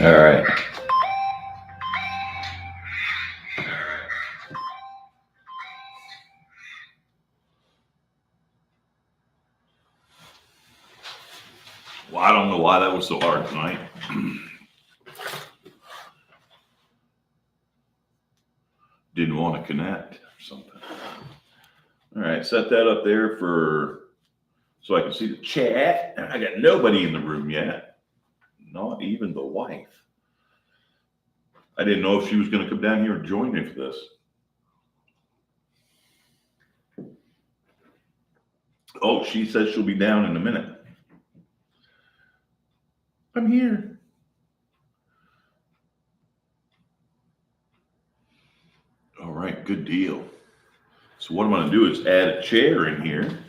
All right. Well, I don't know why that was so hard tonight. Didn't want to connect or something. All right, set that up there so I can see the chat. I got nobody in the room yet, not even the wife. I didn't know if she was going to come down here and join me for this. Oh, she says she'll be down in a minute. I'm here. All right, good deal. So what I'm going to do is add a chair in here.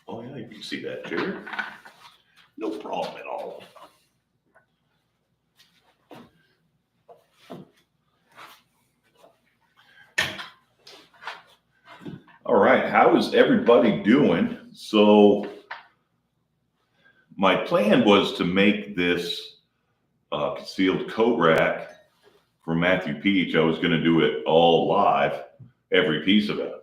Oh yeah, you can see that chair. No problem at all. All right, how is everybody doing? So my plan was to make this concealed coat rack for Matthew Peach. I was going to do it all live, every piece of it,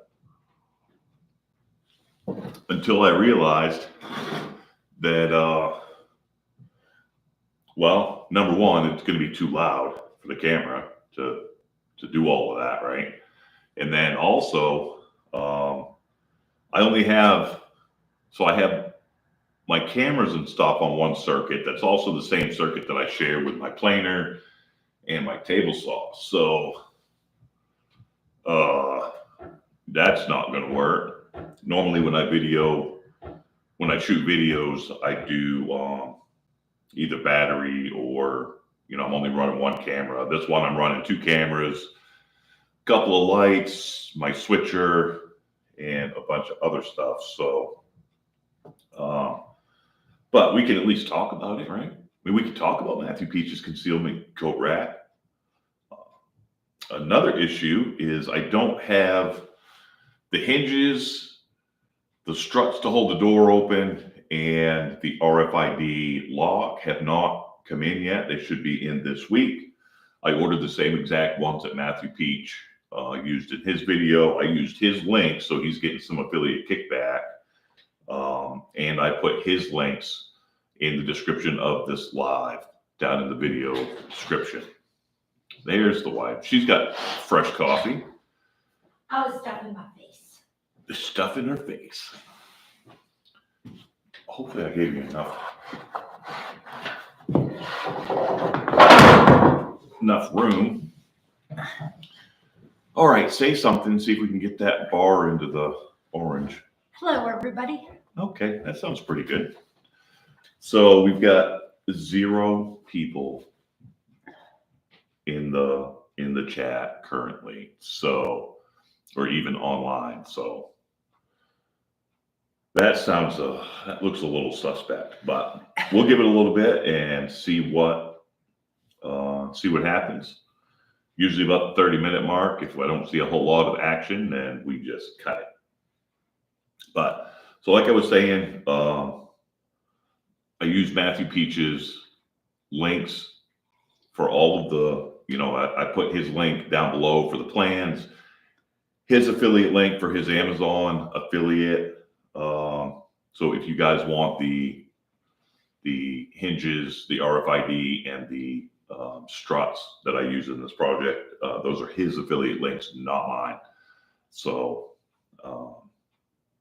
until I realized that, well, number one, it's going to be too loud for the camera to do all of that, right? And then also, I only have, so I have my cameras and stuff on one circuit. That's also the same circuit that I share with my planer and my table saw. So that's not going to work. Normally when I shoot videos, I do either battery or, I'm only running one camera. This one I'm running two cameras, a couple of lights, my switcher, and a bunch of other stuff. So, but we can at least talk about it, right? I mean, we can talk about Matthew Peach's concealment coat rack. Another issue is I don't have the hinges, the struts to hold the door open, and the RFID lock have not come in yet. They should be in this week. I ordered the same exact ones that Matthew Peach used in his video. I used his link, so he's getting some affiliate kickback. And I put his links in the description of this live, down in the video description. There's the wife. She's got fresh coffee. I was stuffing my face. The stuff in her face. Hopefully I gave you enough room. All right, say something, see if we can get that bar into the orange. Hello, everybody. Okay, that sounds pretty good. So we've got 0 people in the chat currently, so, or even online. So that looks a little suspect, but we'll give it a little bit and see what happens. Usually about the 30-minute mark. If I don't see a whole lot of action, then we just cut it. But so like I was saying, I use Matthew Peach's links for all of the, I put his link down below for the plans, his affiliate link for his Amazon affiliate. So if you guys want the hinges, the RFID, and the struts that I use in this project, those are his affiliate links, not mine. So,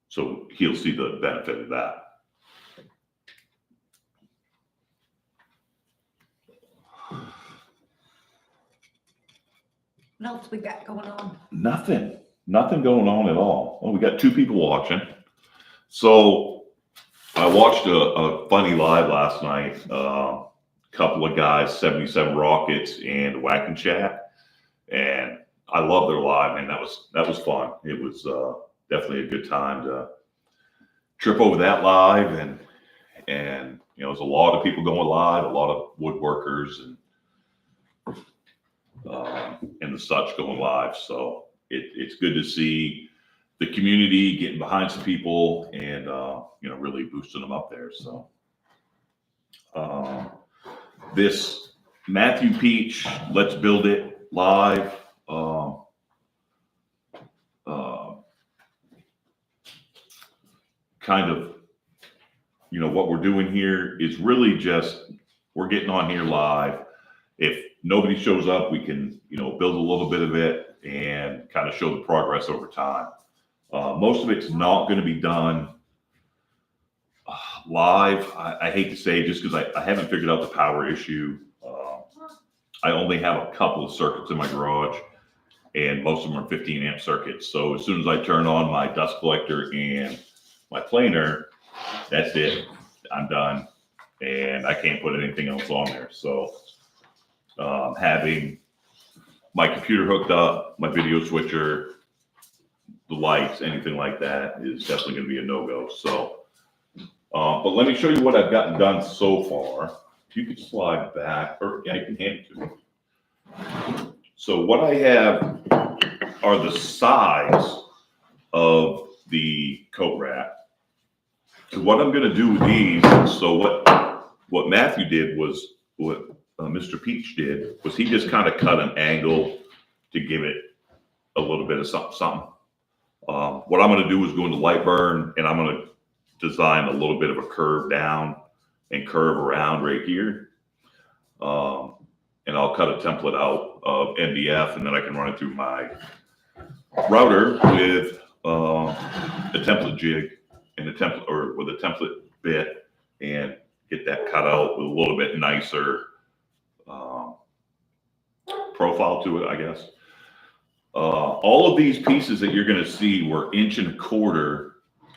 so he'll see the benefit of that. What else we got going on? Nothing. Nothing going on at all. Well, we got 2 people watching. So I watched a funny live last night. Couple of guys, 77 Rockets and Whack and Chat, and I love their live, man. That was fun. It was definitely a good time to trip over that live, and there's a lot of people going live, a lot of woodworkers and the such going live. So it's good to see the community getting behind some people and really boosting them up there. So this Matthew Peach, Let's Build It live. Kind of, what we're doing here is really just, we're getting on here live. If nobody shows up, we can, build a little bit of it and kind of show the progress over time. Most of it's not going to be done live. I hate to say, just because I haven't figured out the power issue. I only have a couple of circuits in my garage, and most of them are 15 amp circuits. So as soon as I turn on my dust collector and my planer, that's it. I'm done, and I can't put anything else on there. So having my computer hooked up, my video switcher, the lights, anything like that is definitely going to be a no-go. So, but let me show you what I've gotten done so far. If you could slide back, or yeah, you can hand it to me. So what I have are the size of the coat rack. So what I'm going to do with these, so what Matthew did was, what Mr. Peach did, was he just kind of cut an angle to give it a little bit of something. What I'm going to do is go into light burn, and I'm going to design a little bit of a curve down and curve around right here. And I'll cut a template out of MDF, and then I can run it through my router with a template jig and a template, or with a template bit, and get that cut out with a little bit nicer profile to it, I guess. All of these pieces that you're going to see were 1.25 inches.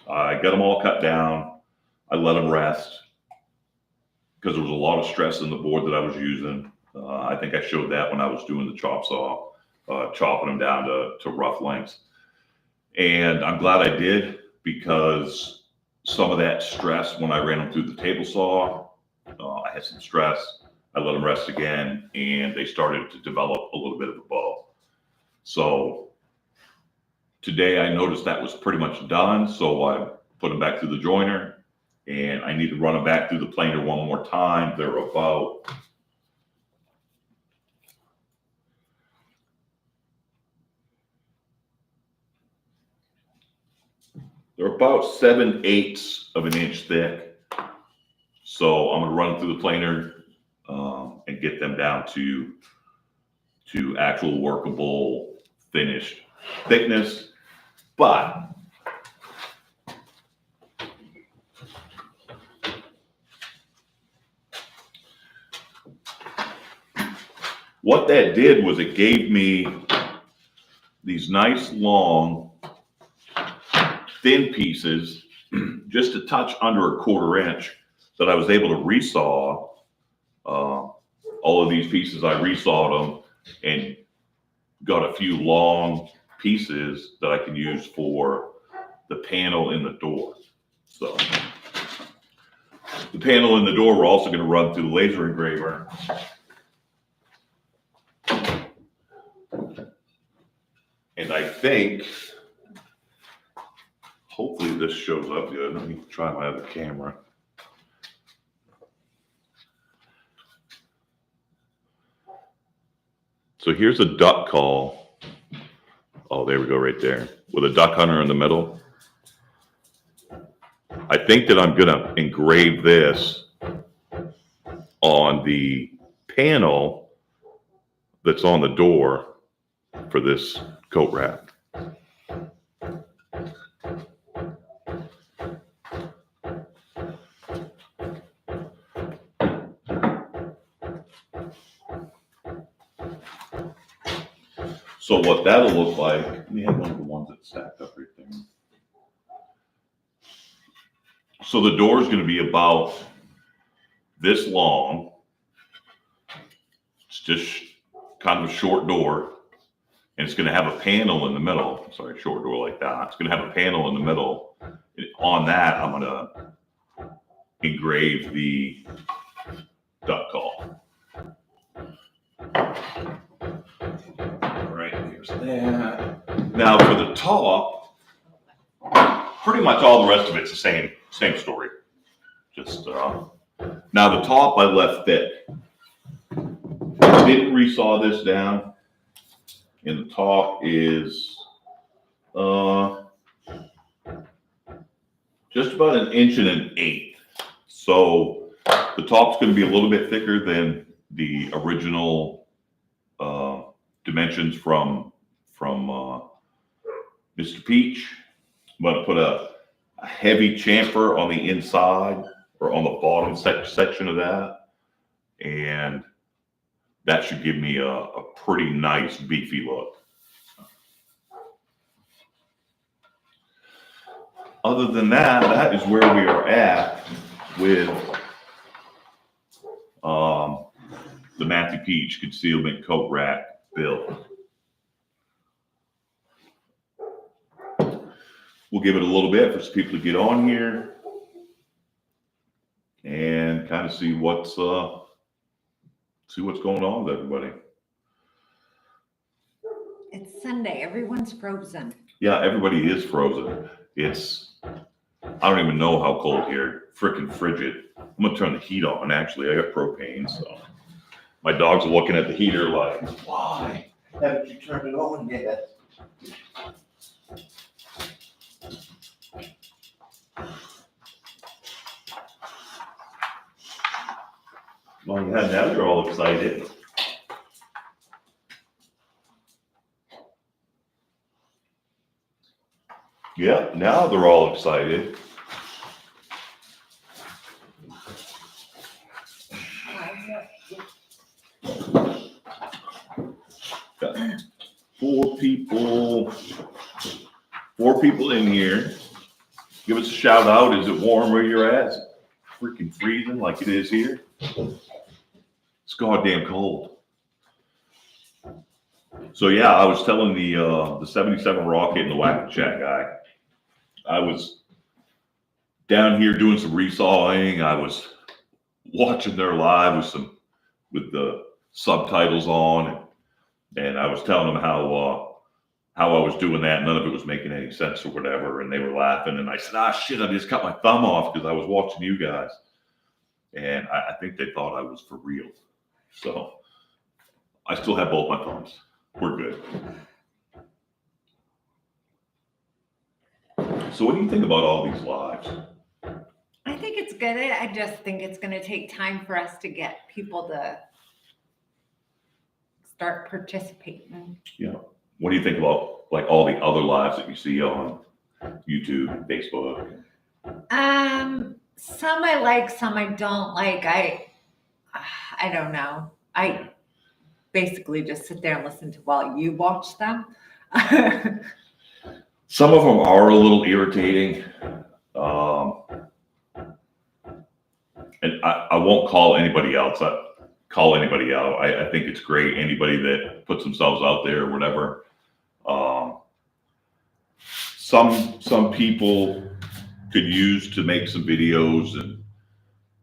I got them all cut down. I let them rest because there was a lot of stress in the board that I was using. I think I showed that when I was doing the chop saw, chopping them down to rough lengths. And I'm glad I did, because some of that stress, when I ran them through the table saw, I had some stress. I let them rest again, and they started to develop a little bit of a bow. So today I noticed that was pretty much done. So I put them back through the joiner, and I need to run them back through the planer one more time. They're about They're about 7/8 of an inch thick. So I'm going to run them through the planer and get them down to actual workable finished thickness. But what that did was it gave me these nice long thin pieces, just a touch under 1/4 inch, that I was able to resaw. All of these pieces, I resawed them and got a few long pieces that I can use for the panel in the door. So the panel in the door, we're also going to run through the laser engraver. And I think, hopefully this shows up good. Let me try my other camera. So here's a duck call. Oh, there we go, right there, with a duck hunter in the middle. I think that I'm gonna engrave this on the panel that's on the door for this coat rack. So what that'll look like, let me have one of the ones ones that stacked up right there. So the door is going to be about this long. It's just kind of a short door, and it's going to have a panel in the middle. Sorry, a short door like that. It's going to have a panel in the middle. And on that, I'm going to engrave the duck call. All right, here's that. Now for the top, pretty much all the rest of it's the same story. Just now the top I left thick. I didn't resaw this down, and the top is just about 1.125 inches. So the top's going to be a little bit thicker than the original dimensions from Mr. Peach. I'm going to put a heavy chamfer on the inside or on the bottom section of that, and that should give me a pretty nice beefy look. Other than that, that is where we are at with the Matthew Peach concealment coat rack build. We'll give it a little bit for some people to get on here and kind of see what's going on with everybody. It's Sunday. Everyone's frozen. Yeah, everybody is frozen. I don't even know how cold here. Freaking frigid. I'm gonna turn the heat on. Actually, I got propane, so my dog's looking at the heater like, why haven't you turned it on yet? Well, yeah, now they're all excited. Yeah, now they're all excited. Got four people in here. Give us a shout out. Is it warm where you're at? Is it freaking freezing like it is here? It's goddamn cold. So yeah, I was telling the 77 Rocket and the Whack Chat guy, I was down here doing some resawing. I was watching their live with the subtitles on, and I was telling them how I was doing that. None of it was making any sense or whatever, and they were laughing. And I said, shit, I just cut my thumb off because I was watching you guys, and I think they thought I was for real. So I still have both my thumbs. We're good. So what do you think about all these lives? I think it's good. I just think it's going to take time for us to get people to start participating. Yeah. What do you think about like all the other lives that you see on YouTube and Facebook? Some I like, some I don't like. I don't know. I basically just sit there and listen to while you watch them. Some of them are a little irritating. And I won't call anybody else. Call anybody out. I think it's great. Anybody that puts themselves out there or whatever. Some people could use to make some videos and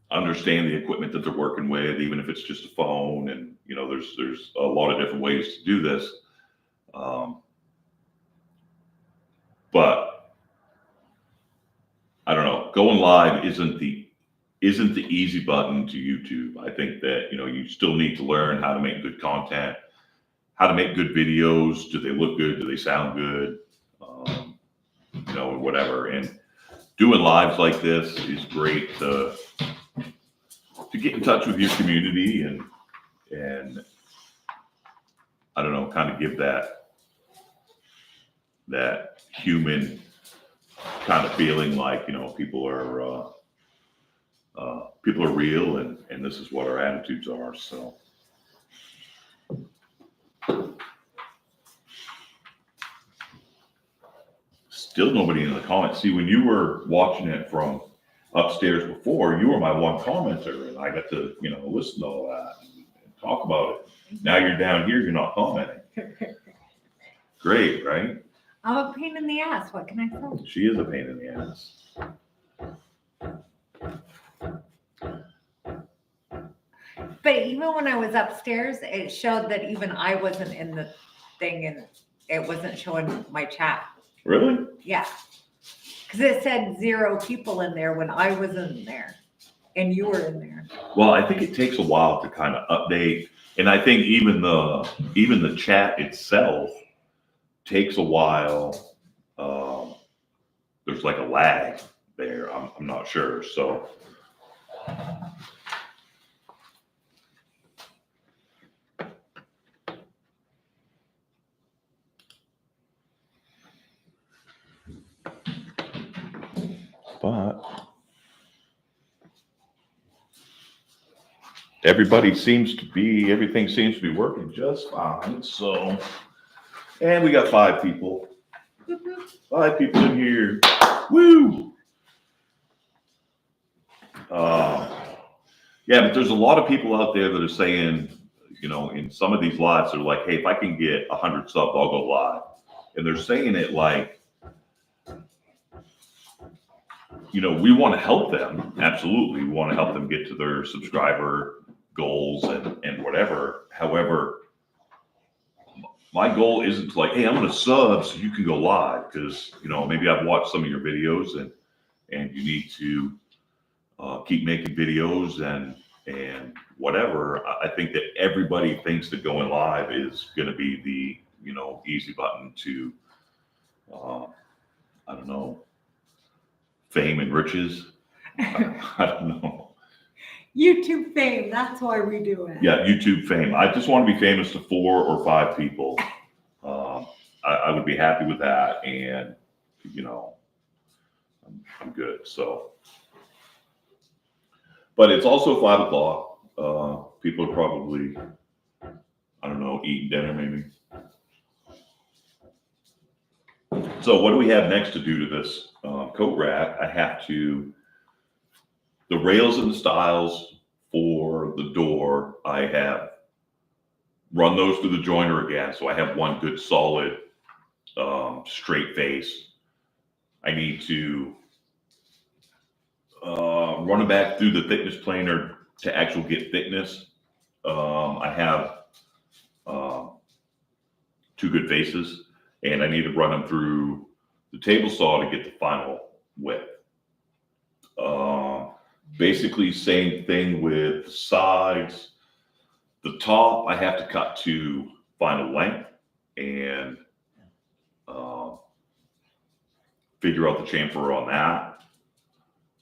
understand the equipment that they're working with, even if it's just a phone. And there's a lot of different ways to do this. But I don't know. Going live isn't the easy button to YouTube. I think that you still need to learn how to make good content, how to make good videos. Do they look good? Do they sound good? Whatever. And doing lives like this is great to get in touch with your community and I don't know, kind of give that human kind of feeling like people are real and this is what our attitudes are. So Still nobody in the comments. See, when you were watching it from upstairs before, you were my one commenter, and I got to, listen to all that and talk about it. Now you're down here, you're not commenting. Great, right? I'm a pain in the ass. What can I say? She is a pain in the ass. But even when I was upstairs, it showed that even I wasn't in the thing and it wasn't showing my chat. Really? Yeah. Because it said 0 people in there when I wasn't in there and you were in there. Well, I think it takes a while to kind of update. And I think even the chat itself takes a while. There's like a lag there. I'm not sure. So. But everything seems to be working just fine. So, and we got 5 people. 5 people in here. Woo! Yeah, but there's a lot of people out there that are saying, in some of these lives, they're like, hey, if I can get 100 subs, I'll go live. And they're saying it like, we want to help them. Absolutely. We want to help them get to their subscriber goals and whatever. However, my goal isn't like, hey, I'm going to sub so you can go live, because, maybe I've watched some of your videos and you need to keep making videos and whatever. I think that everybody thinks that going live is going to be the, easy button to, I don't know, fame and riches. I don't know. YouTube fame. That's why we do it. Yeah, YouTube fame. I just want to be famous to 4 or 5 people. I would be happy with that, and I'm good. So, but it's also 5 o'clock. People are probably, I don't know, eating dinner maybe. So what do we have next to do to this coat rack? I have to, the rails and the stiles for the door, I have run those through the joiner again. So I have one good solid straight face. I need to run it back through the thickness planer to actually get thickness. I have 2 good faces, and I need to run them through the table saw to get the final width. Basically same thing with the sides. The top I have to cut to final length and figure out the chamfer on that.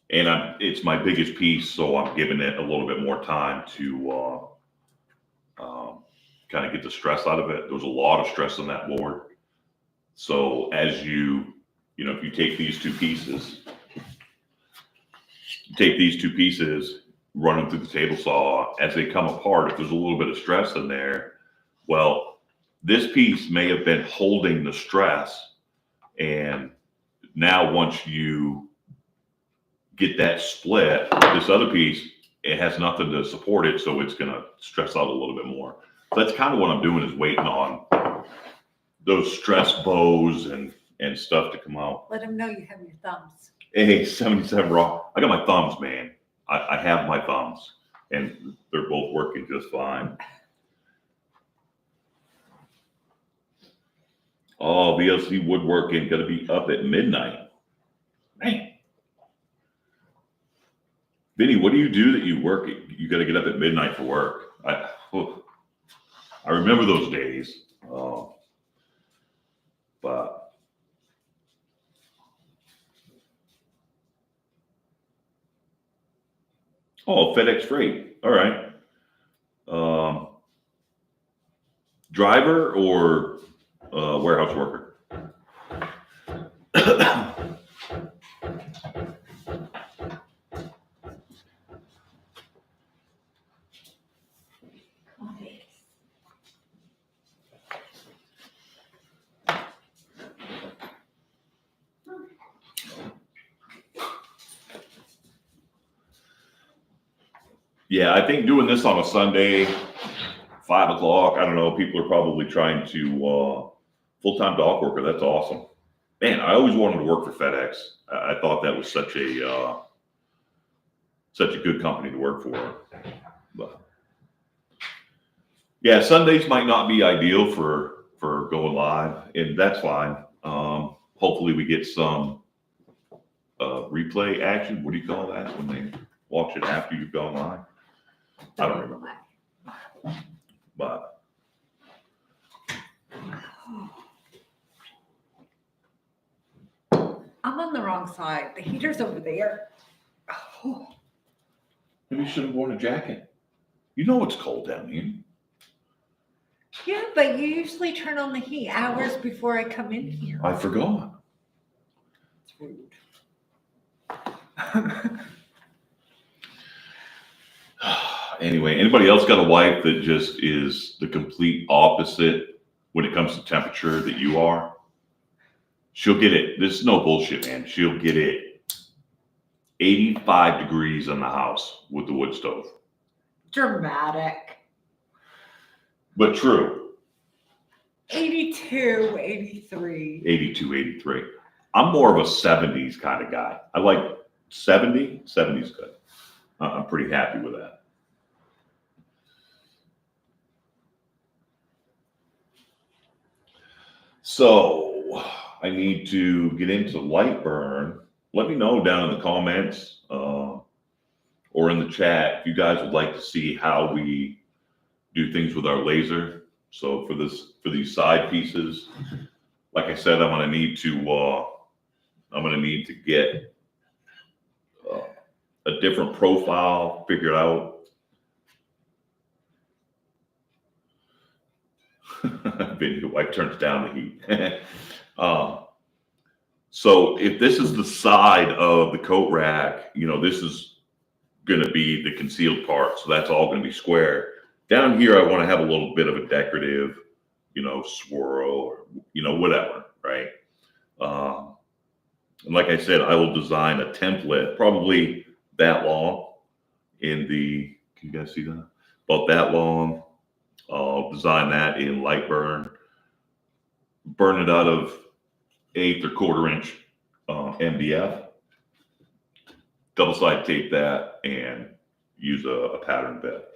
And it's my biggest piece, so I'm giving it a little bit more time to kind of get the stress out of it. There's a lot of stress on that board. So as if you take these two pieces, run them through the table saw, as they come apart, if there's a little bit of stress in there, well, this piece may have been holding the stress. And now once you get that split, this other piece, it has nothing to support it. So it's going to stress out a little bit more. So that's kind of what I'm doing, is waiting on those stress bows and stuff to come out. Let them know you have your thumbs. Hey, 77 raw. I got my thumbs, man. I have my thumbs, and they're both working just fine. Oh, VLC woodworking got to be up at midnight. Man. Vinny, what do you do that you work? You got to get up at midnight for work. I remember those days. But FedEx freight. All right. Driver or warehouse worker? Yeah, I think doing this on a Sunday, 5 o'clock, I don't know, people are probably trying to, full-time dock worker, that's awesome. Man, I always wanted to work for FedEx. I thought that was such a good company to work for. But yeah, Sundays might not be ideal for going live, and that's fine. Hopefully we get some replay action. What do you call that when they watch it after you've gone live? I don't remember. But I'm on the wrong side. The heater's over there. Oh. maybe you should have worn a jacket. You know it's cold down here. Yeah, but you usually turn on the heat hours before I come in here. I forgot. It's rude. Anyway, anybody else got a wife that just is the complete opposite when it comes to temperature that you are? She'll get it. This is no bullshit, man. She'll get it 85 degrees in the house with the wood stove. Dramatic. But true. 82, 83. 82, 83. I'm more of a 70s kind of guy. I like 70. 70's good. I'm pretty happy with that. So I need to get into light burn. Let me know down in the comments or in the chat if you guys would like to see how we do things with our laser. So for these side pieces, like I said, I'm gonna need to get a different profile figured out. Video wipe turns down the heat. So if this is the side of the coat rack, this is going to be the concealed part. So that's all going to be square. Down here, I want to have a little bit of a decorative, swirl or, whatever, right? And like I said, I will design a template, probably that long can you guys see that? About that long. I'll design that in light burn, burn it out of 1/8 or 1/4 inch MDF, double side tape that, and use a pattern bit.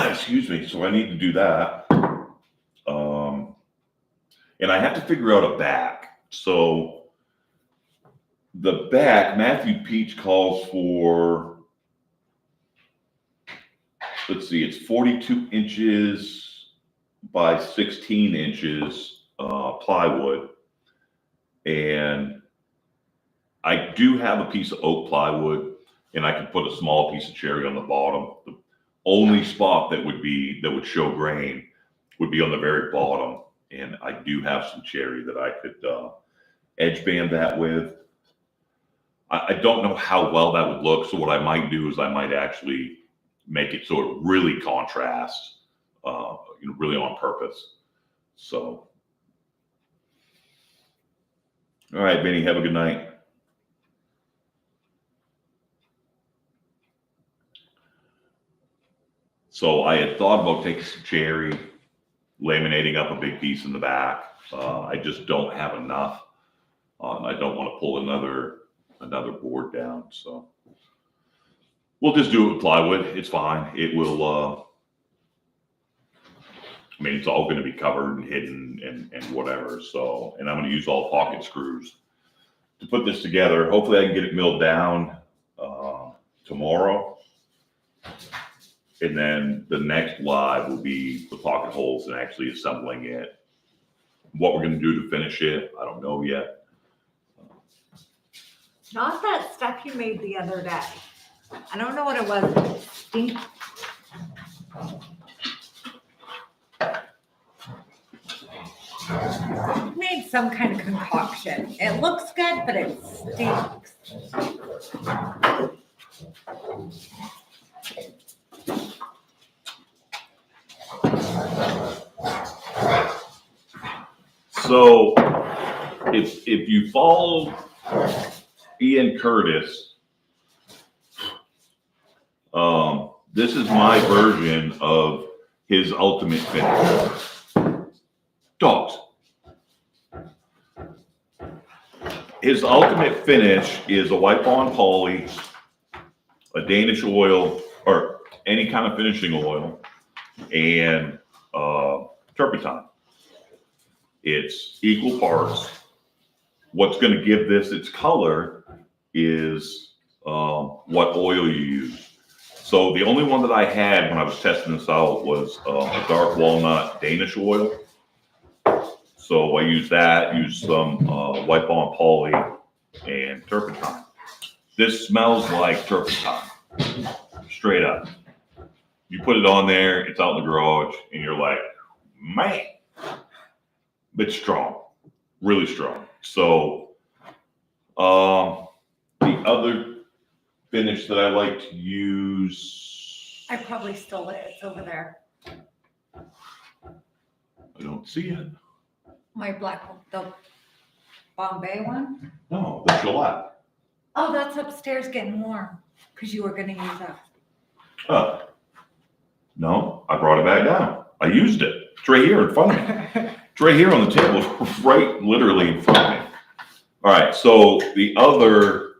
Excuse me. So I need to do that. And I have to figure out a back. So the back, Matthew Peach calls for, let's see, it's 42 inches by 16 inches plywood. And I do have a piece of oak plywood, and I can put a small piece of cherry on the bottom. The only spot that would show grain would be on the very bottom. And I do have some cherry that I could edge band that with. I don't know how well that would look. So what I might do is I might actually make it so it really contrasts, really on purpose. So, all right, Benny, have a good night. So I had thought about taking some cherry, laminating up a big piece in the back. I just don't have enough. I don't want to pull another board down. So we'll just do it with plywood. It's fine. It will, it's all going to be covered and hidden and whatever. So, and I'm going to use all pocket screws to put this together. Hopefully I can get it milled down tomorrow. And then the next live will be the pocket holes and actually assembling it. What we're going to do to finish it, I don't know yet. Not that stuff you made the other day. I don't know what it was, but it stinks. You made some kind of concoction. It looks good, but it stinks. So if you follow, Ian Curtis. This is my version of his ultimate finish. Dogs. His ultimate finish is a wipe on poly, a Danish oil, or any kind of finishing oil, and turpentine. It's equal parts. What's going to give this its color is what oil you use. So the only one that I had when I was testing this out was a dark walnut Danish oil. So I used that, used some wipe on poly and turpentine. This smells like turpentine, straight up. You put it on there, it's out in the garage, and you're like, man, it's strong, really strong. So the other finish that I like to use, I probably stole it. It's over there. I don't see it. My the Bombay one. No, the shellac. Oh, that's upstairs getting warm because you were going to use that. No, I brought it back down. I used it. It's right here in front of me. It's right here on the table, right literally in front of me. All right, so the other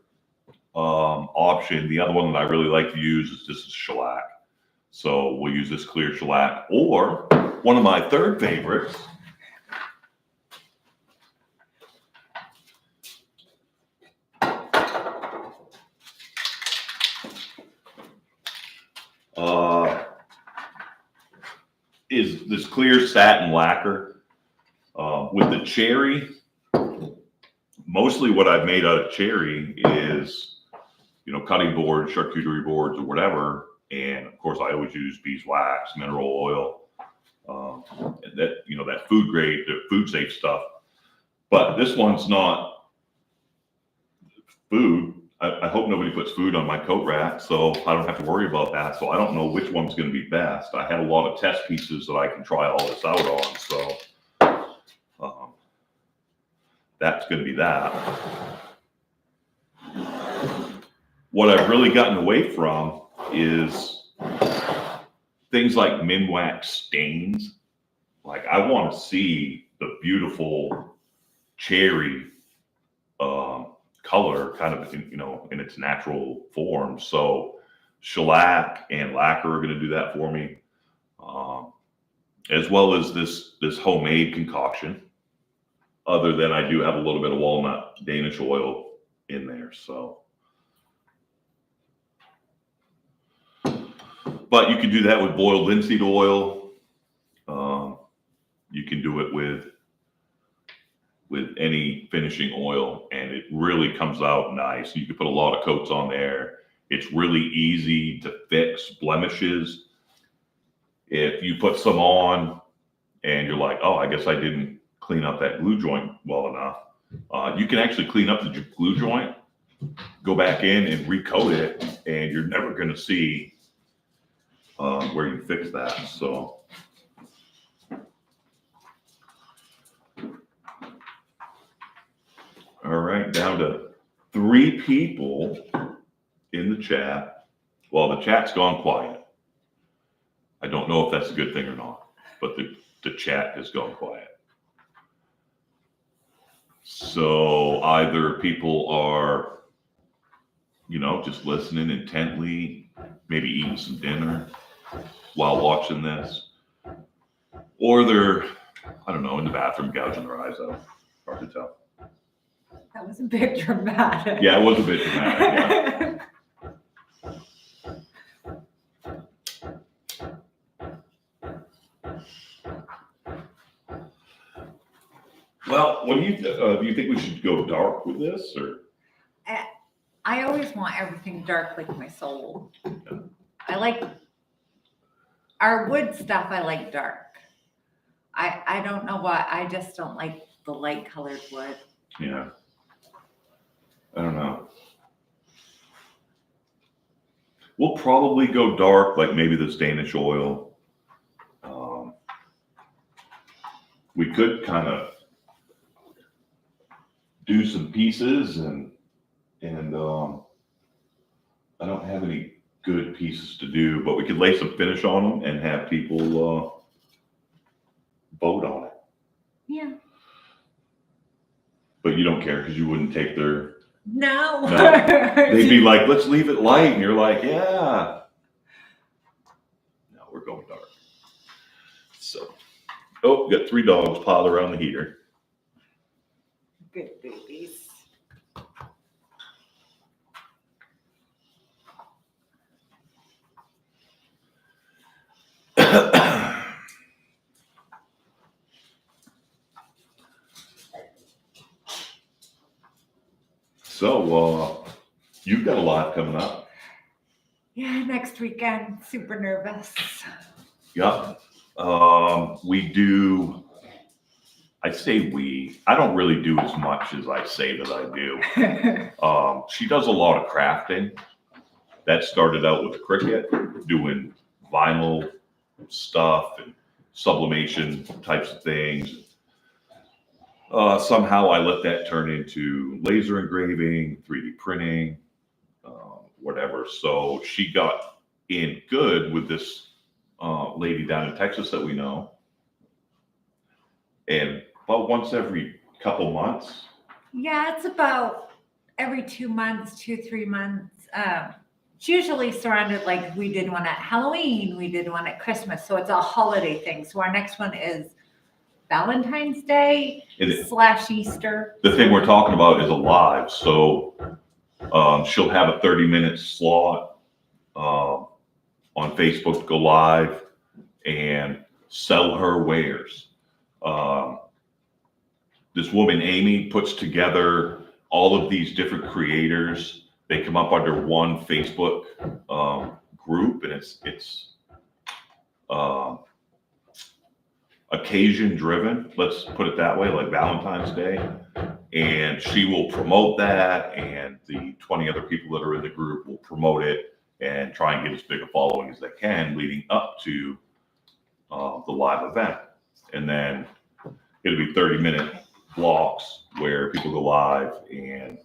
option, the other one that I really like to use is this is shellac. So we'll use this clear shellac, or one of my third favorites, is this clear satin lacquer with the cherry. Mostly what I've made out of cherry is, you know, cutting boards, charcuterie boards, or whatever. And of course, I always use beeswax, mineral oil, and that, you know, that food grade, the food safe stuff. But this one's not food. I hope nobody puts food on my coat rack, so I don't have to worry about that. So I don't know which one's going to be best. I had a lot of test pieces that I can try all this out on. So that's going to be that. What I've really gotten away from is things like Minwax stains. Like, I want to see the beautiful cherry color kind of in, you know, in its natural form. So shellac and lacquer are going to do that for me, as well as this homemade concoction. Other than I do have a little bit of walnut Danish oil in there. So, but you can do that with boiled linseed oil. You can do it with any finishing oil, and it really comes out nice. You can put a lot of coats on there. It's really easy to fix blemishes. If you put some on and you're like, oh, I guess I didn't clean up that glue joint well enough, you can actually clean up the glue joint, go back in and recoat it, and you're never going to see where you fix that. So all right, down to 3 people in the chat. Well, the chat's gone quiet. I don't know if that's a good thing or not, but the chat has gone quiet. So either people are, you know, just listening intently, maybe eating some dinner while watching this, or they're, I don't know, in the bathroom gouging their eyes out. Hard to tell. That was a bit dramatic. Yeah, it was a bit dramatic. Well, what do you think we should go dark with this, or? I always want everything dark like my soul. I like our wood stuff. I like dark. I don't know why. I just don't like the light colored wood. Yeah. I don't know. We'll probably go dark, like maybe this Danish oil. We could kind of do some pieces and And I don't have any good pieces to do, but we could lay some finish on them and have people vote on it. Yeah. But you don't care because you wouldn't take their. No. They'd be like, let's leave it light, and you're like, yeah. No, we're going dark. So, oh, got 3 dogs piled around the heater. Good babies. So, you've got a lot coming up. Yeah, next weekend. Super nervous. Yep. We do. I say we. I don't really do as much as I say that I do. She does a lot of crafting. That started out with Cricut, doing vinyl stuff and sublimation types of things. Somehow I let that turn into laser engraving, 3D printing, whatever. So she got in good with this lady down in Texas that we know. And about once every couple months. Yeah, it's about every 2 months, 3 months. It's usually surrounded, like we did one at Halloween, we did one at Christmas. So it's a holiday thing. So our next one is Valentine's Day / Easter. The thing we're talking about is a live. So she'll have a 30-minute slot on Facebook to go live and sell her wares. This woman, Amy, puts together all of these different creators. They come up under one Facebook group, and it's occasion driven. Let's put it that way, like Valentine's Day. And she will promote that, and the 20 other people that are in the group will promote it and try and get as big a following as they can leading up to the live event. And then it'll be 30-minute blocks where people go live and,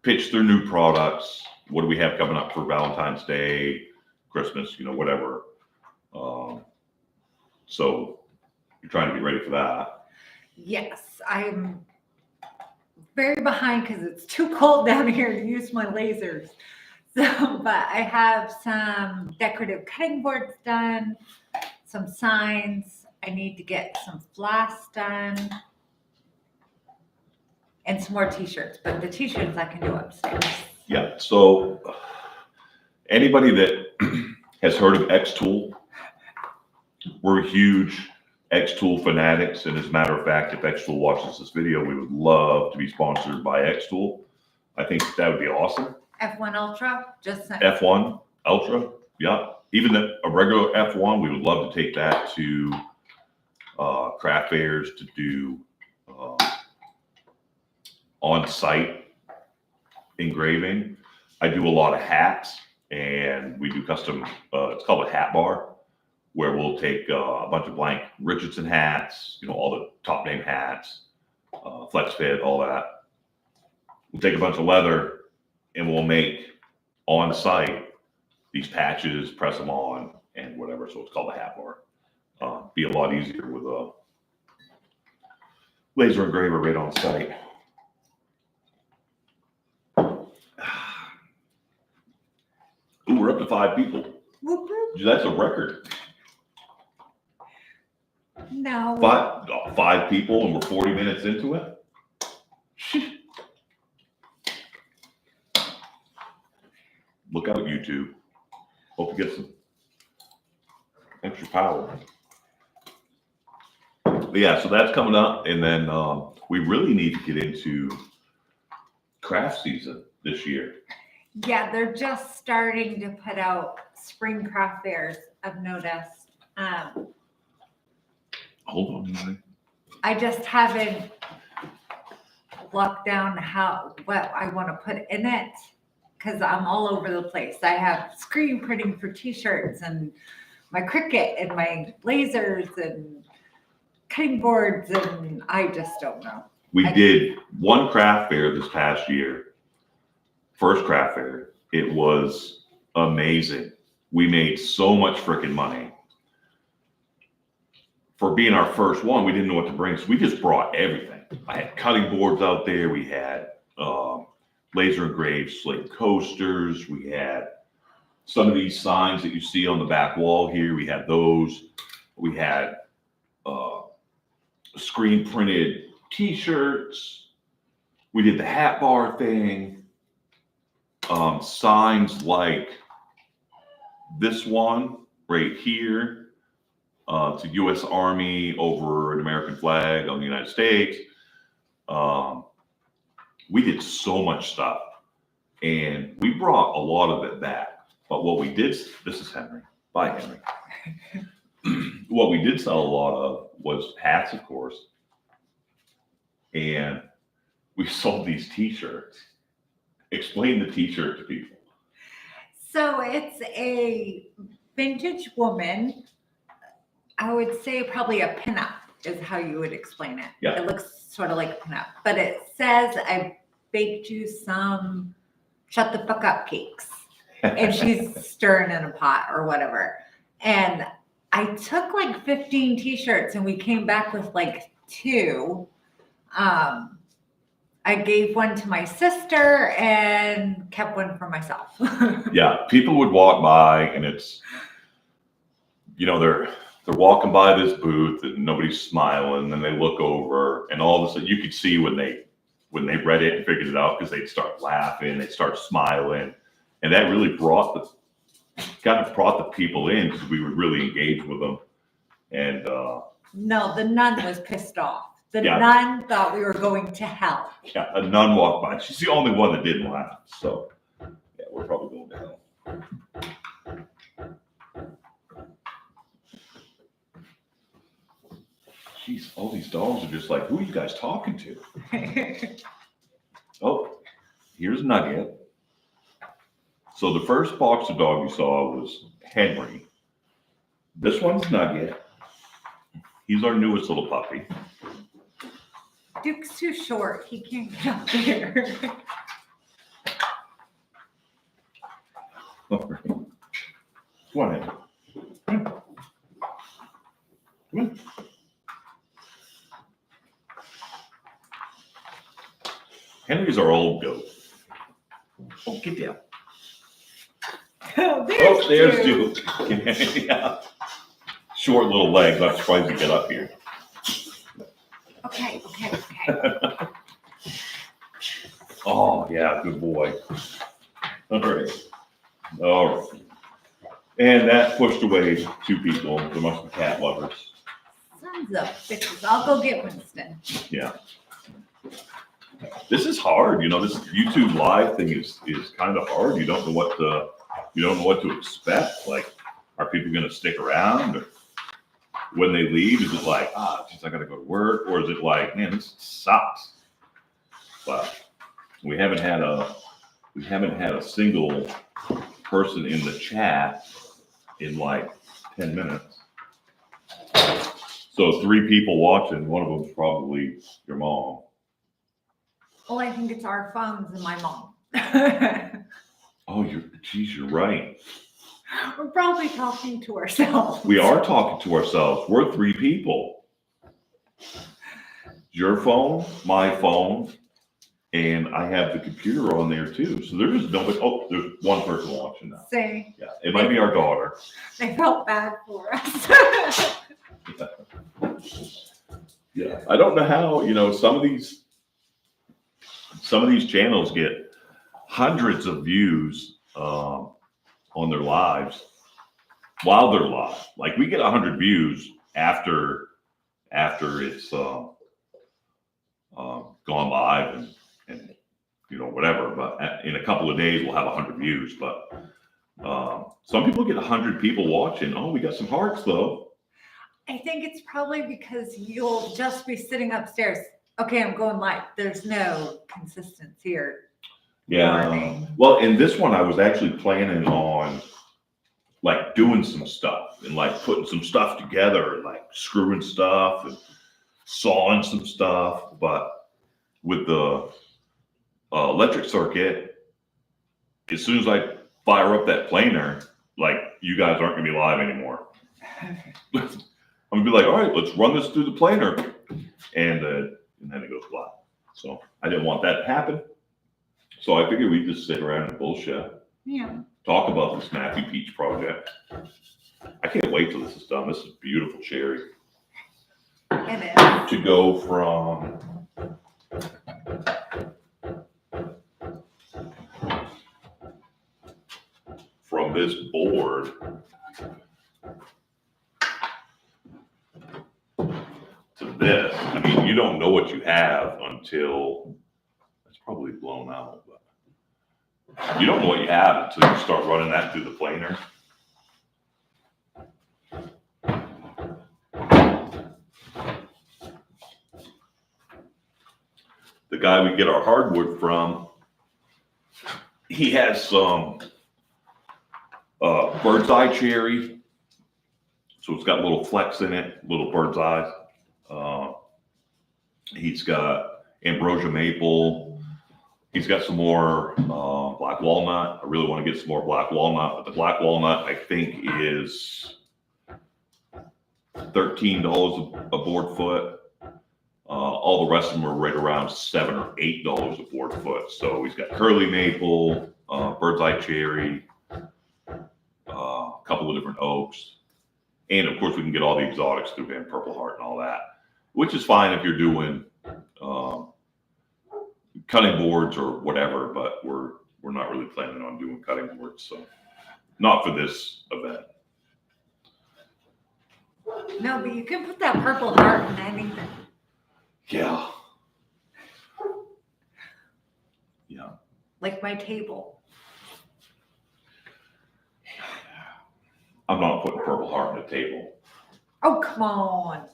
pitch their new products. What do we have coming up for Valentine's Day, Christmas, whatever. So you're trying to get ready for that. Yes, I'm very behind because it's too cold down here to use my lasers. So, but I have some decorative cutting boards done, some signs. I need to get some flasks done and some more t-shirts, but the t-shirts I can do upstairs. Yeah. So anybody that has heard of X-Tool, we're huge X-Tool fanatics. And as a matter of fact, if X-Tool watches this video, we would love to be sponsored by X-Tool. I think that would be awesome. F1 Ultra, just F1 Ultra, yeah. Even a regular F1, we would love to take that to craft fairs to do on-site engraving. I do a lot of hats, and we do custom, it's called a hat bar, where we'll take a bunch of blank Richardson hats, all the top name hats, flex fit, all that. We'll take a bunch of leather and we'll make on site these patches, press them on and whatever. So it's called the hat bar. Be a lot easier with a laser engraver right on site. Ooh, we're up to 5 people. Whoop, whoop. That's a record. No. 5 people and we're 40 minutes into it. Look out, YouTube. Hope you get some extra power. But yeah, so that's coming up. And then we really need to get into craft season this year. Yeah, they're just starting to put out spring craft fairs, I've noticed. Hold on a minute. I just haven't locked down what I want to put in it because I'm all over the place. I have screen printing for t-shirts and my Cricut and my lasers and cutting boards, and I just don't know. We I- did one craft fair this past year, first craft fair. It was amazing. We made so much freaking money. For being our first one, we didn't know what to bring, so we just brought everything. I had cutting boards out there. We had laser engraved slate coasters. We had some of these signs that you see on the back wall here. We had those. We had screen printed T-shirts. We did the hat bar thing. Signs like this one right here. It's a U.S. Army over an American flag on the United States. We did so much stuff, and we brought a lot of it back. But what we did, this is Henry. Bye, Henry. What we did sell a lot of was hats, of course, and we sold these T-shirts. Explain the T-shirt to people. So it's a vintage woman. I would say probably a pinup is how you would explain it. Yeah. It looks sort of like a pinup, but it says, I baked you some shut the fuck up cakes. And she's stirring in a pot or whatever. And I took like 15 T-shirts and we came back with like 2. I gave one to my sister and kept one for myself. Yeah, people would walk by, and it's, they're walking by this booth and nobody's smiling, and they look over, and all of a sudden you could see when they read it and figured it out, because they'd start laughing, they'd start smiling, and that really brought the people in, because we would really engage with them. And No, the nun was pissed off. The Yeah. nun thought we were going to hell. yeah, a nun walked by. She's the only one that didn't laugh. So yeah, we're probably going to hell. Jeez, all these dogs are just like, who are you guys talking to? Oh, here's Nugget. So the first box of dog you saw was Henry. This one's Nugget. He's our newest little puppy. Duke's too short. He can't get up there. All right. Come on, Henry. Come on. Come on. Henry's our old goat. Oh, get down. Oh, Oh, there's Duke. Duke. Yeah. Short little legs. I'm surprised to get up here. Okay. Oh, yeah, good boy. All right. All right. And that pushed away 2 people. There must be cat lovers. Sons of bitches. I'll go get Winston. Yeah. This is hard. This YouTube live thing is kind of hard. You don't know what to expect. Like, are people going to stick around? Or when they leave, is it like, geez, I got to go to work? Or is it like, man, this sucks? But we haven't had a single person in the chat in like 10 minutes. So 3 people watching. One of them's probably your mom. Well, I think it's our phones and my mom. Oh, you're right. We're probably talking to ourselves. We are talking to ourselves. We're 3 people. Your phone, my phone, and I have the computer on there too. So there is nobody. Oh, there's one person watching now. Say, Yeah, it might be our daughter. they felt bad for us. Yeah, I don't know how. Some of these channels get hundreds of views on their lives while they're live. Like, we get 100 views after it's gone live and whatever. But in a couple of days we'll have 100 views. But some people get 100 people watching. Oh, we got some hearts though. I think it's probably because you'll just be sitting upstairs. Okay, I'm going live. There's no consistency or Yeah. learning. Well, in this one, I was actually planning on like doing some stuff and like putting some stuff together and like screwing stuff and sawing some stuff. But with the electric circuit, as soon as I fire up that planer, like, you guys aren't gonna be live anymore. I'm gonna be like, all right, let's run this through the planer, and then it goes live. So I didn't want that to happen. So I figured we'd just sit around and bullshit, Yeah. talk about this Matthew Peach project. I can't wait till this is done. This is beautiful cherry. It is. To go from this board to this. I mean, you don't know what you have until it's probably blown out, but you don't know what you have until you start running that through the planer. The guy we get our hardwood from, he has some bird's eye cherry. So it's got little flecks in it, little bird's eyes. He's got ambrosia maple. He's got some more black walnut. I really want to get some more black walnut, but the black walnut I think is $13 a board foot. All the rest of them are right around $7 or $8 a board foot. So he's got curly maple, bird's eye cherry, a couple of different oaks. And of course we can get all the exotics through him, Purple Heart and all that, which is fine if you're doing cutting boards or whatever, but we're not really planning on doing cutting boards. So not for this event. No, but you can put that Purple Heart in anything. Yeah. Yeah. Like my table. I'm not putting Purple Heart on the table. Oh, come on.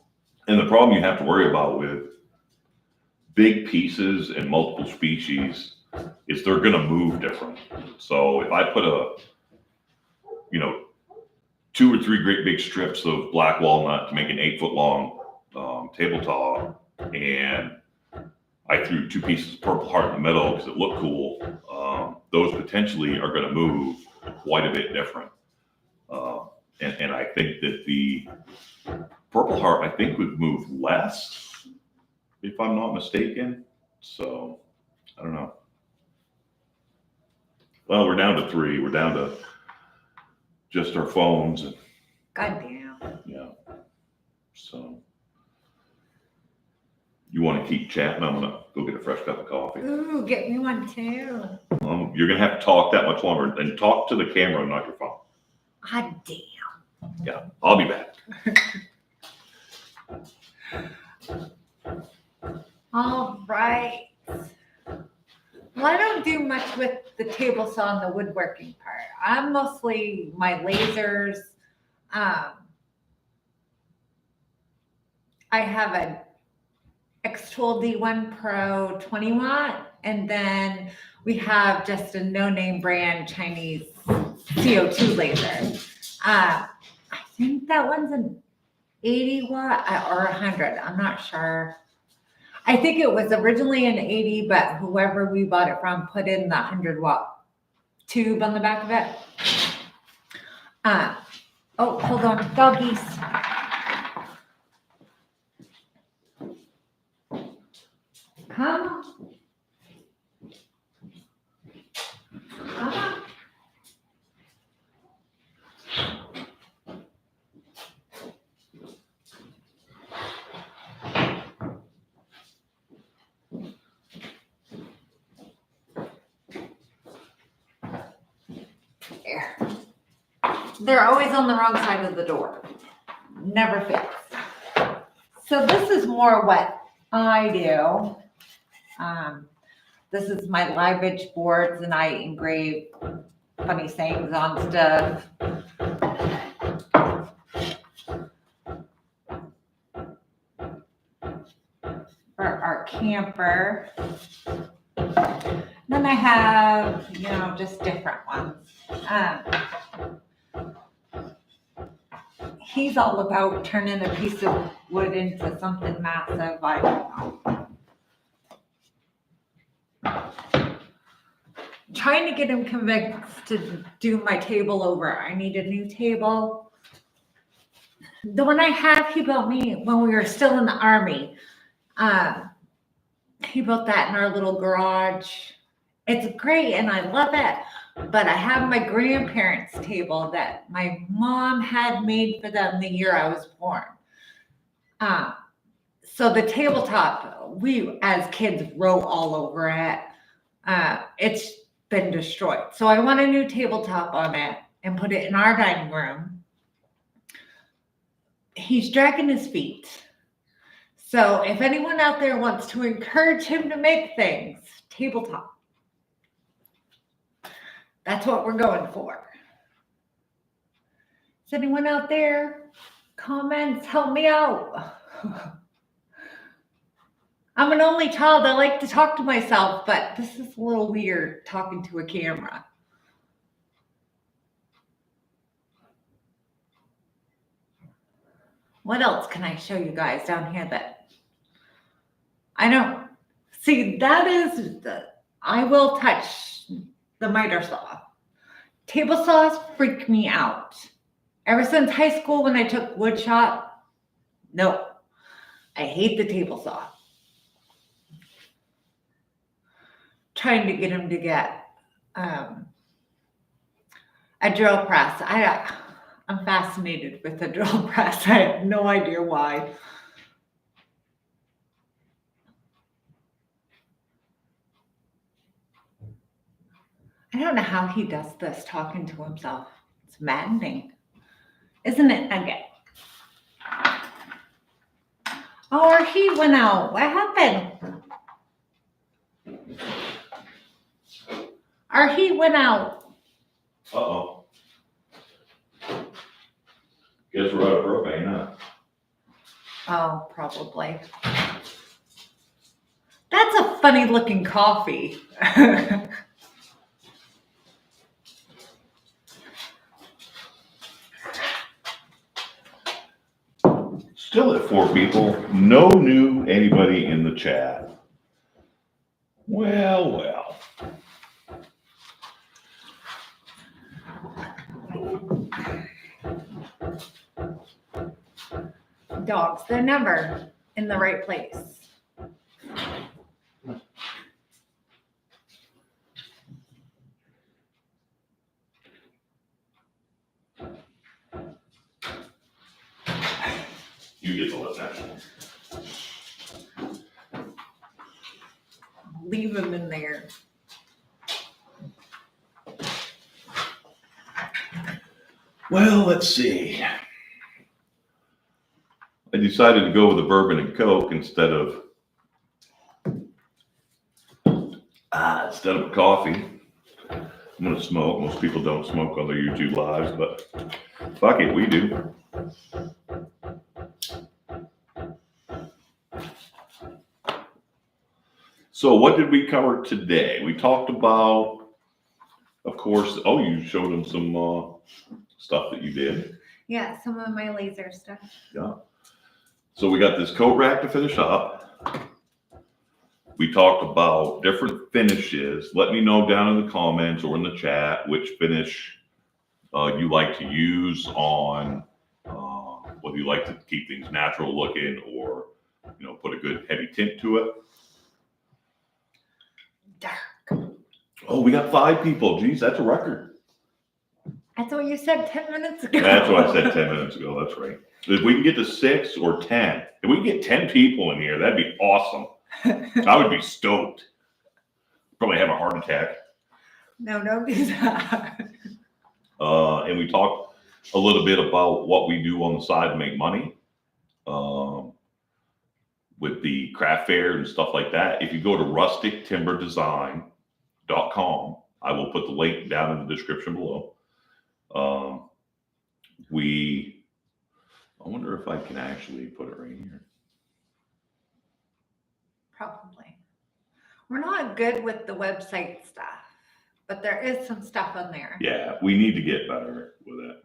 And the problem you have to worry about with big pieces and multiple species is they're going to move different. So if I put 2 or 3 great big strips of black walnut to make an 8-foot long tabletop, and I threw 2 pieces of Purple Heart in the middle because it looked cool, those potentially are going to move quite a bit different. And I think that the Purple Heart, I think, would move less, if I'm not mistaken. So, I don't know. Well, we're down to 3. We're down to just our phones. And, Goddamn. yeah. So, you want to keep chatting? I'm going to go get a fresh cup of coffee. Ooh, get me one too. You're going to have to talk that much longer. And talk to the camera, not your phone. God damn. Yeah, I'll be back. All right. Well, I don't do much with the table saw and the woodworking part. I'm mostly my lasers. I have an X-Tool D1 Pro 20 watt, and then we have just a no-name brand Chinese CO2 laser. I think that one's an 80 watt or 100. I'm not sure. I think it was originally an 80, but whoever we bought it from put in the 100 watt tube on the back of it. Oh, hold on, doggies. Come on. Come on. There. They're always on the wrong side of the door. Never fits. So this is more what I do. This is my live edge boards, and I engrave funny sayings on stuff. For our camper. Then I have, just different ones. He's all about turning a piece of wood into something massive. I don't know. Trying to get him convinced to do my table over. I need a new table. The one I have, he built me when we were still in the army. He built that in our little garage. It's great and I love it. But I have my grandparents' table that my mom had made for them the year I was born. So the tabletop, we as kids wrote all over it. It's been destroyed. So I want a new tabletop on it and put it in our dining room. He's dragging his feet. So if anyone out there wants to encourage him to make things, tabletop. That's what we're going for. Is anyone out there? Comments, help me out. I'm an only child. I like to talk to myself, but this is a little weird talking to a camera. What else can I show you guys down here that I don't see? That is I will touch the miter saw. Table saws freak me out. Ever since high school when I took wood shop, no, I hate the table saw. Trying to get him to get a drill press. I'm fascinated with the drill press. I have no idea why. I don't know how he does this talking to himself. It's maddening. Isn't it, Nugget? Oh, our heat went out. What happened? Our heat went out. Uh-oh. Guess we're out of propane, huh? Oh, probably. That's a funny looking coffee. Still at 4 people. No new anybody in the chat. Well. Dogs, they're never in the right place. You get to listen. Leave them in there. Well, let's see. I decided to go with a bourbon and Coke instead of a coffee. I'm gonna smoke. Most people don't smoke on their YouTube lives, but fuck it, we do. So what did we cover today? We talked about, of course, you showed them some stuff that you did. Yeah, some of my laser stuff. Yeah. So we got this coat rack to finish up. We talked about different finishes. Let me know down in the comments or in the chat which finish you like to use on whether you like to keep things natural looking or put a good heavy tint to it. Dark. Oh, we got 5 people. Geez, that's a record. That's what you said 10 minutes ago. That's what I said 10 minutes ago. That's right. If we can get to 6 or 10, if we can get 10 people in here, that'd be awesome. I would be stoked. Probably have a heart attack. No, don't do that. And we talked a little bit about what we do on the side to make money with the craft fair and stuff like that. If you go to rustictimberdesign.com, I will put the link down in the description below. I wonder if I can actually put it right here. Probably. We're not good with the website stuff, but there is some stuff on there. Yeah, we need to get better with it.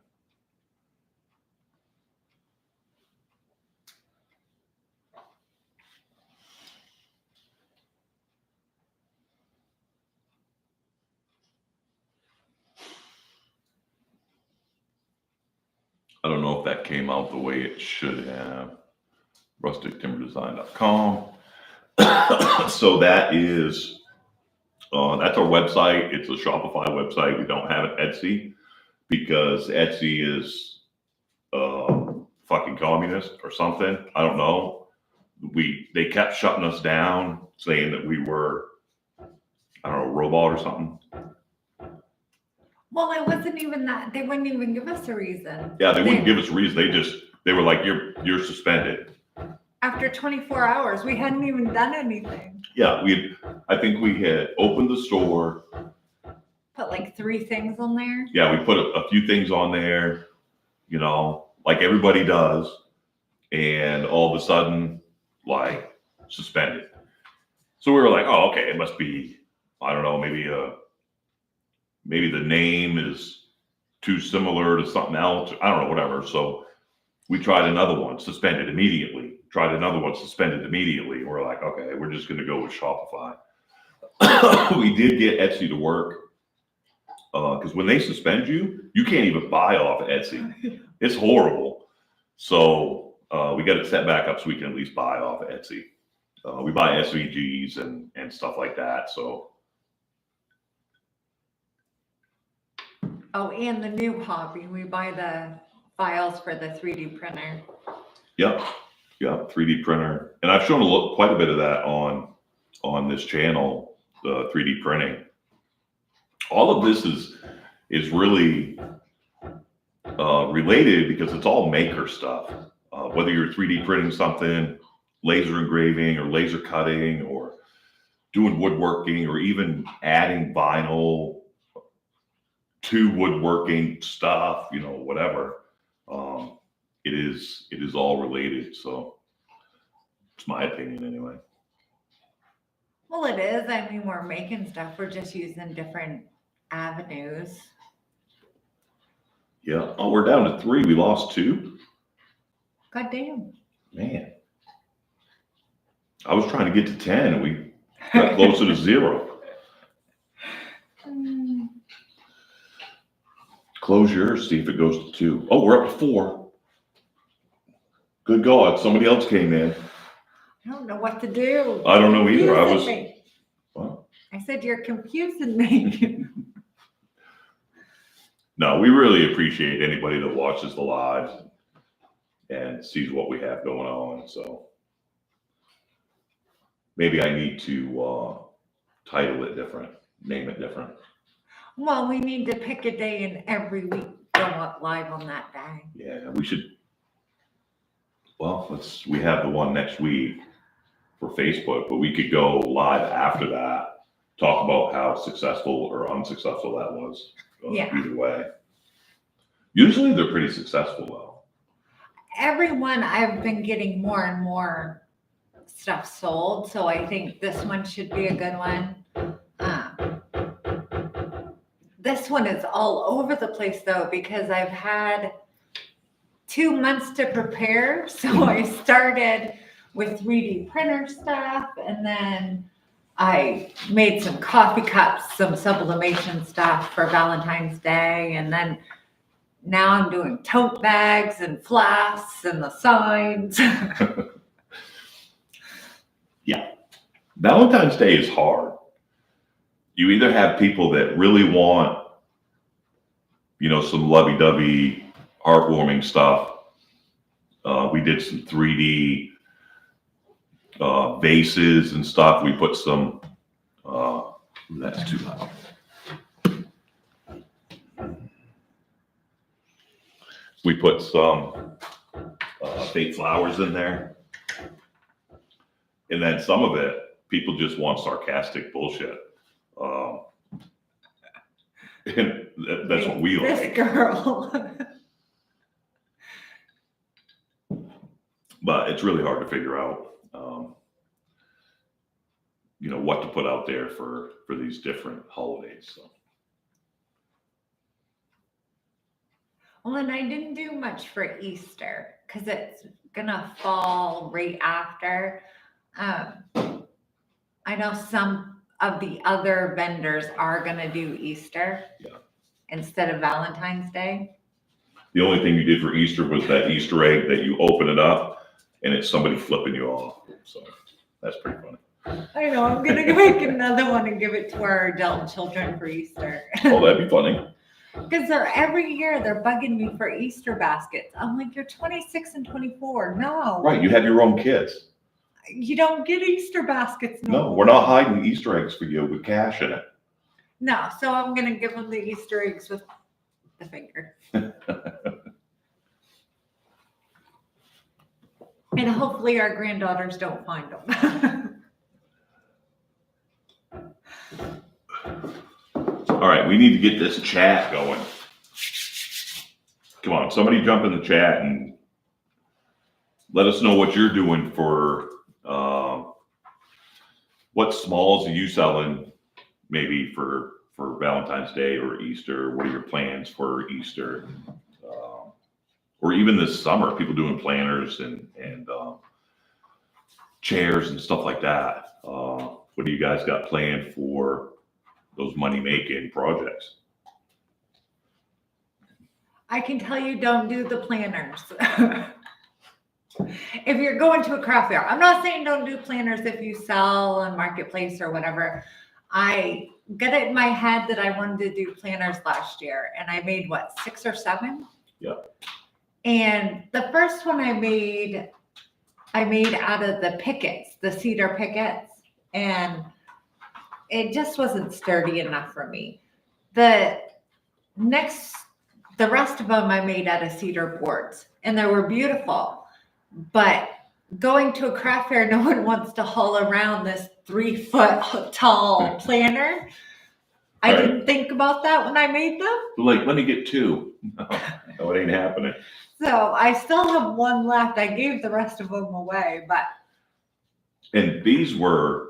I don't know if that came out the way it should have. RusticTimberDesign.com. So that is, that's our website. It's a Shopify website. We don't have an Etsy because Etsy is fucking communist or something. I don't know. They kept shutting us down, saying that we were, I don't know, a robot or something. Well, it wasn't even that. They wouldn't even give us a reason. Yeah, they wouldn't give us a reason. They were like, you're suspended. After 24 hours, we hadn't even done anything. Yeah, I think we had opened the store. Put like 3 things on there. Yeah, we put a few things on there, you know, like everybody does. And all of a sudden, like, suspended. So we were like, oh, okay, it must be, I don't know, maybe the name is too similar to something else. I don't know, whatever. So we tried another one, suspended immediately. Tried another one, suspended immediately. And we're like, okay, we're just going to go with Shopify. We did get Etsy to work because when they suspend you, you can't even buy off Etsy. It's horrible. So we got it set back up so we can at least buy off Etsy. We buy SVGs and stuff like that. So. Oh, and the new hobby. We buy the files for the 3D printer. Yep. 3D printer. And I've shown quite a bit of that on this channel, the 3D printing. All of this is really related because it's all maker stuff. Whether you're 3D printing something, laser engraving or laser cutting or doing woodworking or even adding vinyl to woodworking stuff, you know, whatever. It is all related. So it's my opinion anyway. Well, it is. I mean, we're making stuff. We're just using different avenues. Yeah. Oh, we're down to 3. We lost 2. God damn. Man. I was trying to get to 10 and we got closer to 0. Close yours, see if it goes to 2. Oh, we're up to 4. Good God, somebody else came in. I don't know what to do. I don't know either. What? I said, you're confusing me. No, we really appreciate anybody that watches the lives and sees what we have going on. So maybe I need to title it different, name it different. Well, we need to pick a day and every week go up live on that day. Yeah, we should. Well, we have the one next week for Facebook, but we could go live after that, talk about how successful or unsuccessful that was. Yeah. Either way. Usually they're pretty successful though. Everyone, I've been getting more and more stuff sold, so I think this one should be a good one. This one is all over the place though, because I've had 2 months to prepare. So I started with 3D printer stuff, and then I made some coffee cups, some sublimation stuff for Valentine's Day, and then now I'm doing tote bags and flasks and the signs. Yeah. Valentine's Day is hard. You either have people that really want, you know, some lovey-dovey, heartwarming stuff. We did some 3D vases and stuff. We put some, that's too loud. We put some fake flowers in there. And then some of it, people just want sarcastic bullshit. And that's what we This like. girl. But it's really hard to figure out, you know, what to put out there for these different holidays. So. Well, and I didn't do much for Easter because it's gonna fall right after. I know some of the other vendors are gonna do Easter instead of Valentine's Day. The only thing you did for Easter was that Easter egg that you open it up and it's somebody flipping you off. So that's pretty funny. I know, I'm gonna make another one and give it to our adult children for Easter. Oh, that'd be funny. Because every year they're bugging me for Easter baskets. I'm like, you're 26 and 24. No. Right, you have your own kids. You don't get Easter baskets. No, we're not hiding Easter eggs for you with cash in it. No, so I'm gonna give them the Easter eggs with the finger. And hopefully our granddaughters don't find them. All right, we need to get this chat going. Come on, somebody jump in the chat and let us know what you're doing for, what smalls are you selling maybe for Valentine's Day or Easter? What are your plans for Easter? Or even this summer, people doing planners and chairs and stuff like that. What do you guys got planned for those money-making projects? I can tell you, don't do the planners. If you're going to a craft fair, I'm not saying don't do planners if you sell on Marketplace or whatever. I got it in my head that I wanted to do planners last year, and I made what, 6 or 7? Yeah. And the first one I made out of the pickets, the cedar pickets, and it just wasn't sturdy enough for me. The rest of them I made out of cedar boards, and they were beautiful. But going to a craft fair, no one wants to haul around this 3-foot tall planner. I Right. didn't think about that when I made them. Like, let me get 2. No, it ain't happening. So I still have one left. I gave the rest of them away, but And these were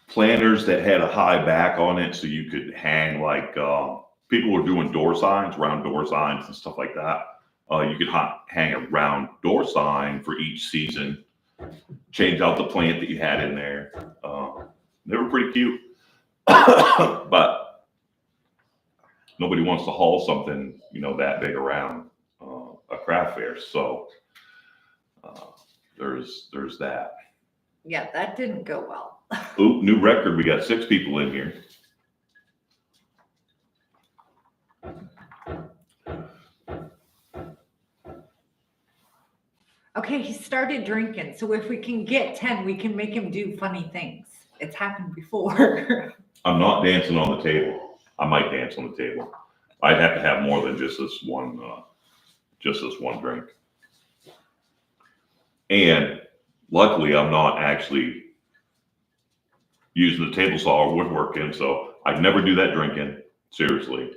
planners that had a high back on it, so you could hang like people were doing door signs, round door signs and stuff like that. You could hang a round door sign for each season, change out the plant that you had in there. They were pretty cute, but nobody wants to haul something, that big around a craft fair. So there's that. yeah, that didn't go well. Oop, new record. We got 6 people in here. Okay, he started drinking. So if we can get 10, we can make him do funny things. It's happened before. I'm not dancing on the table. I might dance on the table. I'd have to have more than just this one drink. And luckily, I'm not actually using the table saw or woodworking, so I'd never do that drinking. Seriously,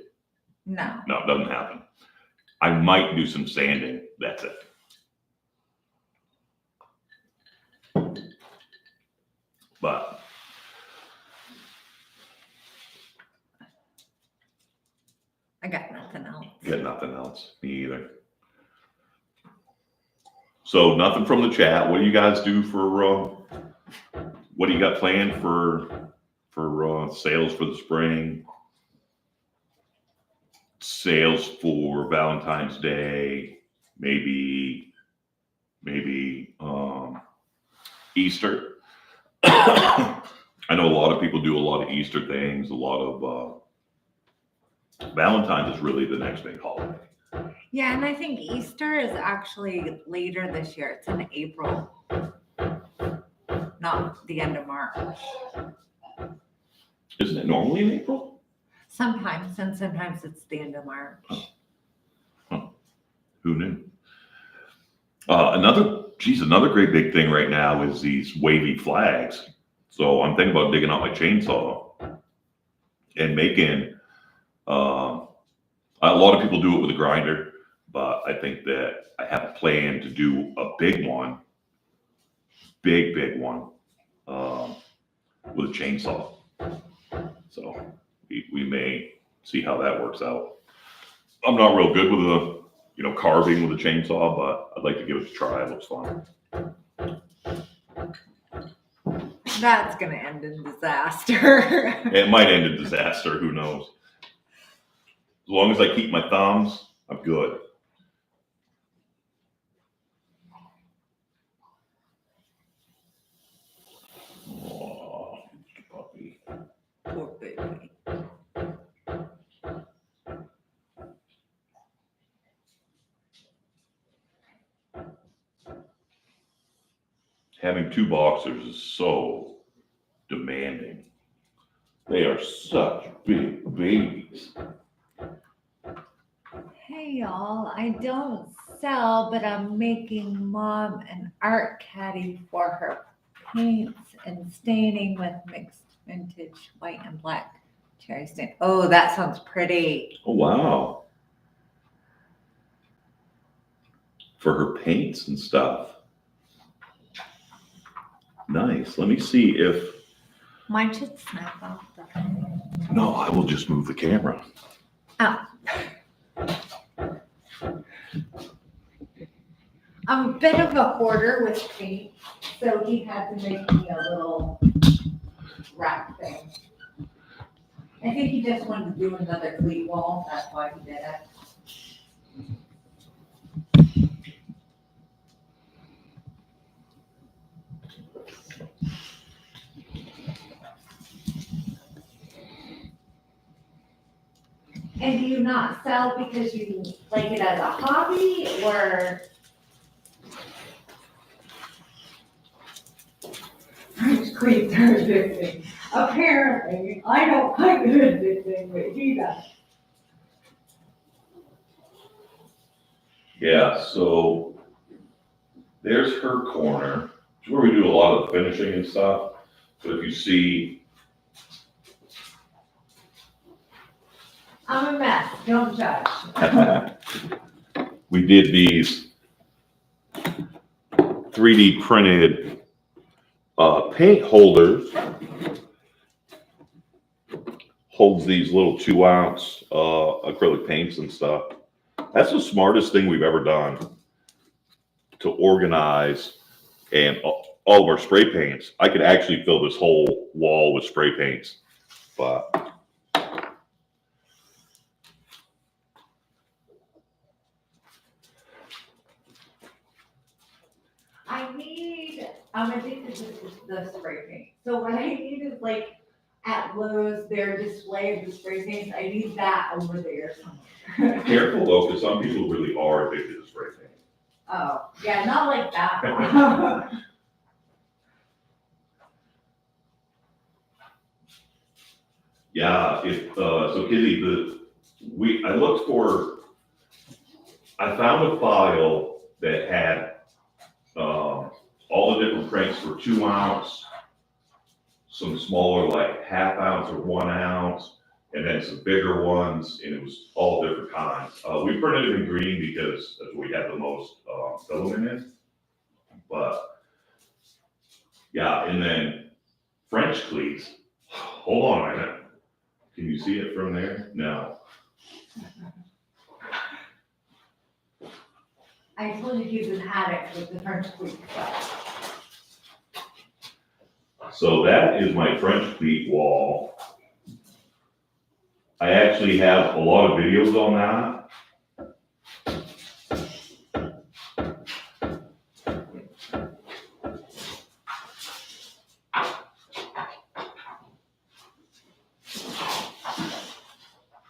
No. no, it doesn't happen. I might do some sanding. That's it. But I got nothing else. got nothing else. Me either. So nothing from the chat. What do you guys do for? What do you got planned for sales for the spring? Sales for Valentine's Day, maybe Easter. I know a lot of people do a lot of Easter things. A lot of Valentine's is really the next big holiday. Yeah, and I think Easter is actually later this year. It's in April, not the end of March. Isn't it normally in April? Sometimes, and sometimes it's the end of March. Who knew? Another great big thing right now is these wavy flags. So I'm thinking about digging out my chainsaw and making, a lot of people do it with a grinder, but I think that I have a plan to do a big one, big one, with a chainsaw. So we may see how that works out. I'm not real good with carving with a chainsaw, but I'd like to give it a try. It looks fun. That's going to end in disaster. It might end in disaster. Who knows? As long as I keep my thumbs I'm good. Oh, puppy. Poor baby. Having two boxers is so demanding. They are such big babies. Hey y'all, I don't sell, but I'm making mom an art caddy for her paints and staining with mixed vintage white and black cherry stain. Oh, that sounds pretty. Oh, wow. For her paints and stuff. Nice. Let me see if. Mine should snap off the. No, I will just move the camera. Oh. I'm a bit of a hoarder with paint, so he had to make me a little wrap thing. I think he just wanted to do another cleat wall, that's why he did it. And do you not sell because you like it as a hobby or? French cleats are addicting. Apparently, I don't find it addicting, but he does. Yeah, so there's her corner. It's where we do a lot of the finishing and stuff. So if you see, I'm a mess, don't judge. we did these 3D printed paint holders. Holds these little 2-ounce acrylic paints and stuff. That's the smartest thing we've ever done to organize and all of our spray paints. I could actually fill this whole wall with spray paints, but I'm addicted to the spray paint. So what I need is like at Lowe's, their display of the spray paints, I need that over there somewhere. careful though, because some people really are addicted to spray paint. Oh, yeah, not like that. Yeah, so Kizzy, I found a file that had all the different prints for 2-ounce, some smaller like 1/2 ounce or 1 ounce, and then some bigger ones, and it was all different kinds. We printed it in green because that's what we had the most filament in. But yeah, and then French cleats. Hold on a minute. Can you see it from there? No. I told you he's an addict with the French cleat stuff. So that is my French cleat wall. I actually have a lot of videos on that.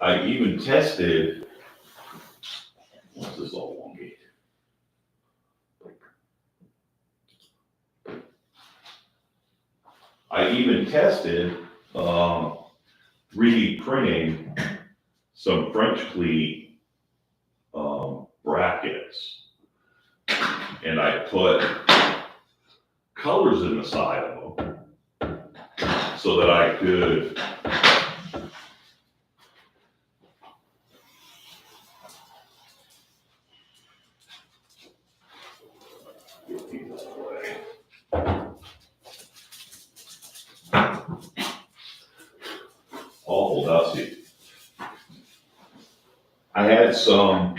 I even tested, what's this all wonky? I even tested 3D printing some French cleat brackets. And I put colors in the side of them so that I could get these out of the way. Awful dusty. I had some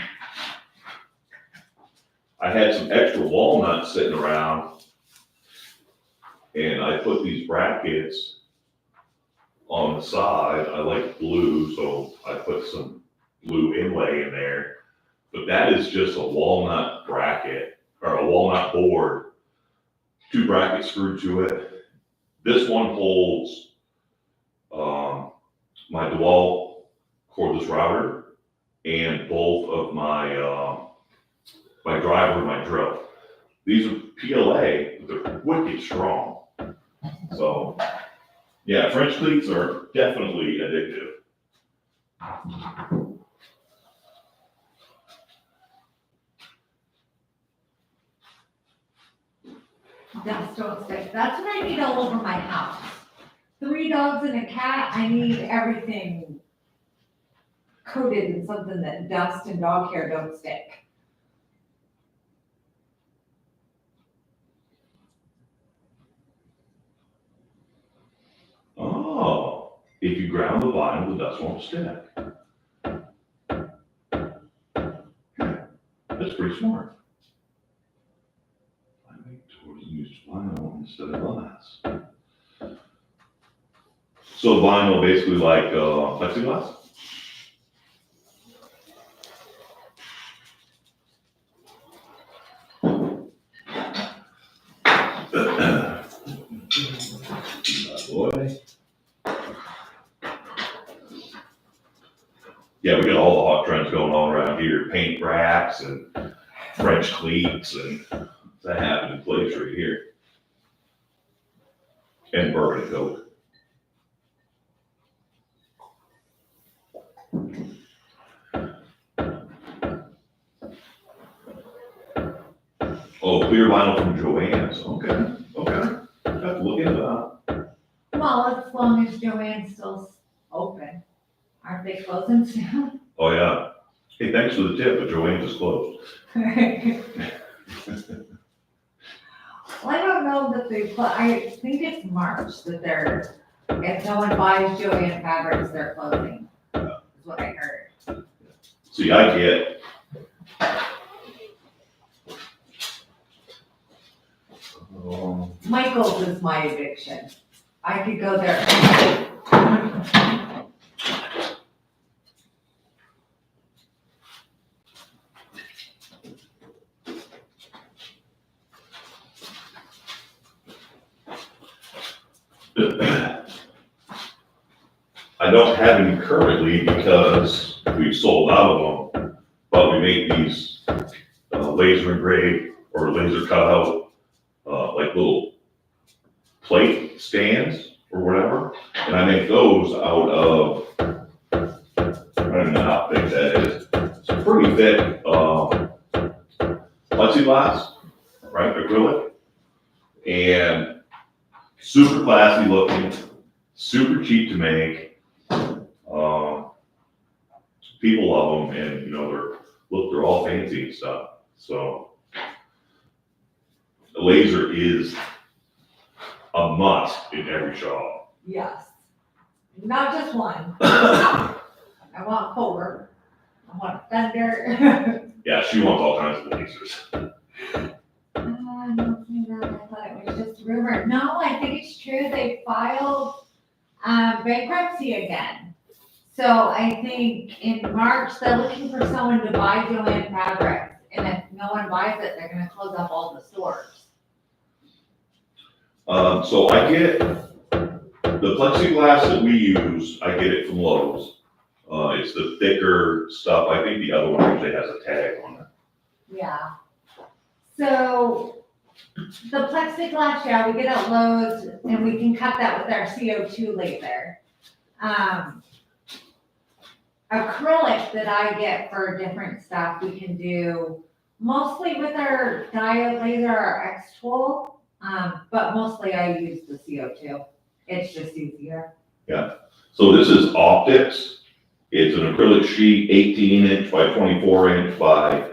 extra walnuts sitting around, and I put these brackets on the side. I like blue, so I put some blue inlay in there. but that is just a walnut bracket or a walnut board, 2 brackets screwed to it. This one holds my DeWalt cordless router and both of my my driver and my drill. These are PLA, but they're wicked strong. So yeah, French cleats are definitely addictive. Dust don't stick. That's what I need all over my house. 3 dogs and a cat, I need everything coated in something that dust and dog hair don't stick. Oh, if you ground the vinyl, the dust won't stick. That's pretty smart. I make towards used vinyl instead of glass. So vinyl basically like plexiglass? Boy. Yeah, we got all the hot trends going on around here. Paint racks and French cleats, and that happened in place right here. And bourbon coat. Oh, clear vinyl from Joann's. Okay. Have to look into that. Well, as long as Joanne's still open. Aren't they closing soon? Oh, yeah. Hey, thanks for the tip, but Joann's is closed. Well, I don't know that I think it's March that they're, if no one buys Joanne fabrics, they're closing. Is what I heard. See, I get. Michael's is my addiction. I could go there. I don't have any currently because we've sold out of them, but we make these laser engraved or laser cut out like little plate stands or whatever, and I make those out of, I don't know how thick that is. It's pretty thick plexiglass, right, acrylic, and super classy looking, super cheap to make. People love them, and you know they're all fancy and stuff. So the laser is a must in every shop. Yes. Not just one. I want 4. I want Thunder. Yeah, she wants all kinds of lasers. I don't think that. I thought it was just rumor. No, I think it's true. They filed bankruptcy again. So I think in March, they're looking for someone to buy Joanne fabrics. And if no one buys it, they're gonna close up all the stores. So I get the plexiglass that we use. I get it from Lowe's. It's the thicker stuff. I think the other one actually has a tag on it. Yeah. So the plexiglass, yeah, we get at Lowe's and we can cut that with our CO2 laser. Acrylic that I get for different stuff, we can do mostly with our diode laser, our X tool, but mostly I use the CO2. It's just easier. Yeah. So this is optics. It's an acrylic sheet, 18" by 24" by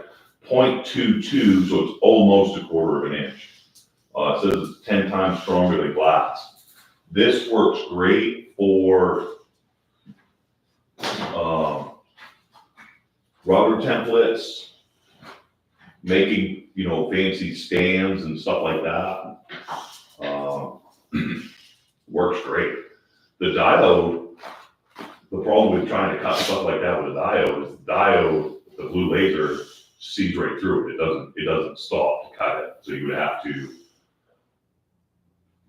0.22, so it's almost 1/4 inch. It says it's 10 times stronger than glass. This works great for rubber templates, making, you know, fancy stands and stuff like that. Works great. The diode, the problem with trying to cut stuff like that with a diode is the blue laser sees right through it. It doesn't stop to cut it. So you would have to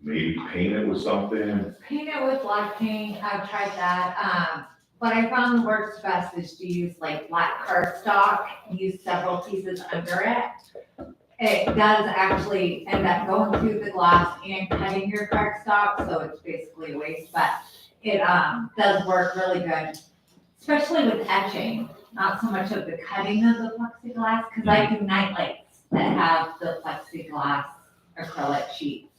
maybe paint it with something. Paint it with black paint, I've tried that. What I found works best is to use like black cardstock, use several pieces under it. It does actually end up going through the glass and cutting your cardstock, so it's basically a waste, but it, does work really good. Especially with etching, not so much of the cutting of the plexiglass, because I do night lights that have the plexiglass acrylic sheets.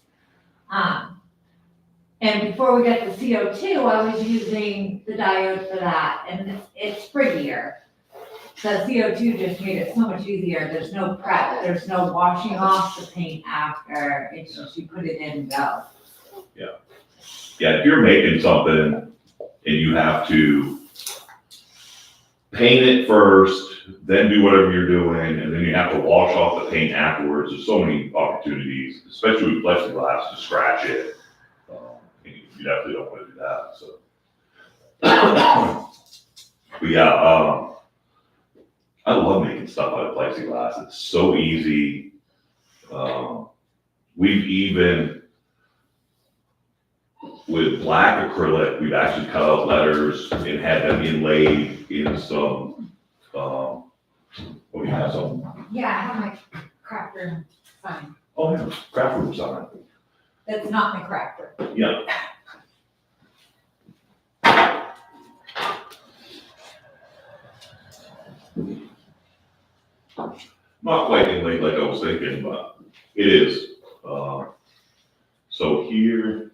And before we got the CO2, I was using the diode for that, and it's prettier. The CO2 just made it so much easier. There's no prep, there's no washing off the paint after. It's just you put it in and go. Yeah, if you're making something and you have to paint it first, then do whatever you're doing, and then you have to wash off the paint afterwards. There's so many opportunities, especially with plexiglass, to scratch it. You definitely don't want to do that. So, but yeah, I love making stuff out of plexiglass. It's so easy. We've even, with black acrylic, we've actually cut out letters and had them inlaid in some, oh, you have some? Yeah, I have my craft room sign. Oh, yeah, craft room sign. That's not my craft room. Yeah. Not quite inlaid like I was thinking, but it is. So here,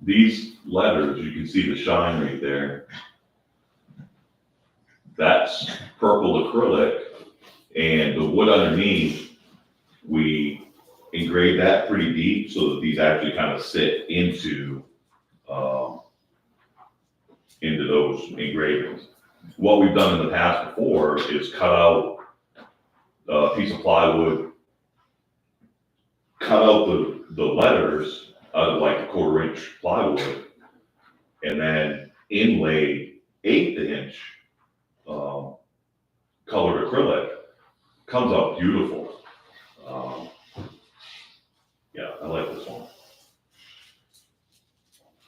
these letters, you can see the shine right there. That's purple acrylic, and the wood underneath, we engraved that pretty deep so that these actually kind of sit into those engravings. What we've done in the past before is cut out a piece of plywood, cut out the letters out of like a 1/4 inch plywood, and then inlaid 1/8 inch colored acrylic. Comes out beautiful. Yeah, I like this one.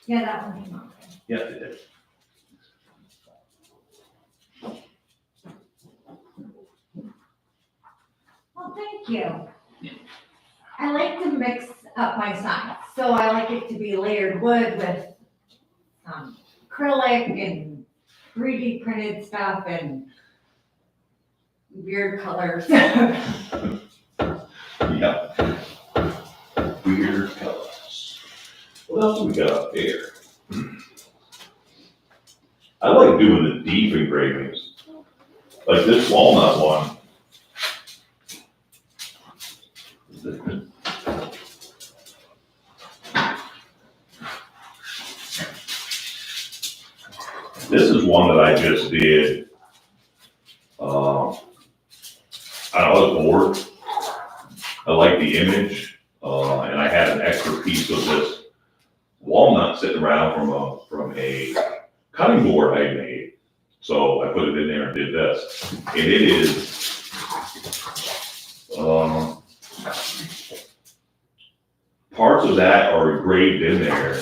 Yeah, that one came out good. Yeah, it did. Well, thank you. I like to mix up my signs, so I like it to be layered wood with acrylic and 3D printed stuff and weird colors. Yeah. Weird colors. What else do we got up there? I like doing the deep engravings. Like this walnut one. This is one that I just did. I was bored. I like the image, and I had an extra piece of this walnut sitting around from a cutting board I made. So I put it in there and did this. And it is, parts of that are engraved in there,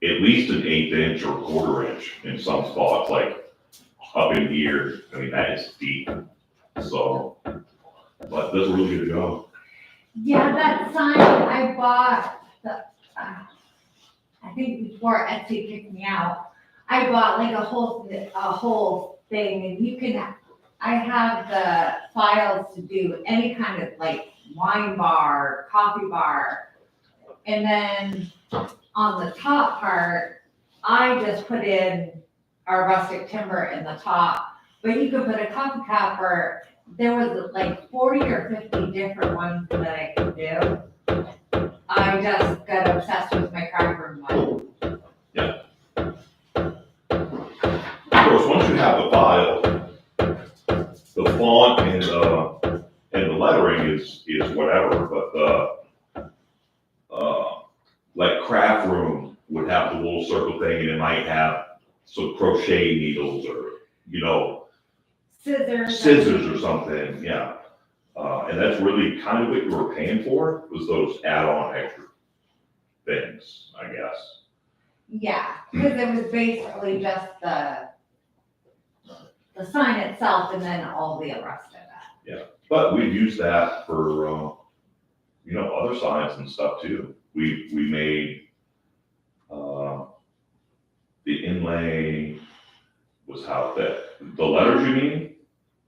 at least an 1/8 inch or 1/4 inch in some spots, like up in here. I mean, that is deep. So, but this is really good to go. Yeah, that sign I bought, I think before Etsy kicked me out, I bought like a whole thing, and you can, I have the files to do any kind of like wine bar, coffee bar. And then on the top part, I just put in our rustic timber in the top, but you could put a coffee cup, or there was like 40 or 50 different ones that I could do. I just got obsessed with my craft room one. Of course, once you have the file, the font and the lettering is whatever, but like craft room would have the little circle thing, and it might have some crochet needles, or scissors or something, yeah. And that's really kind of what you were paying for, was those add-on extra things, I guess. Yeah, because it was basically just the sign itself and then all the rest of it. But we've used that for, other signs and stuff too. We made, the inlay was how thick? The letters, you mean?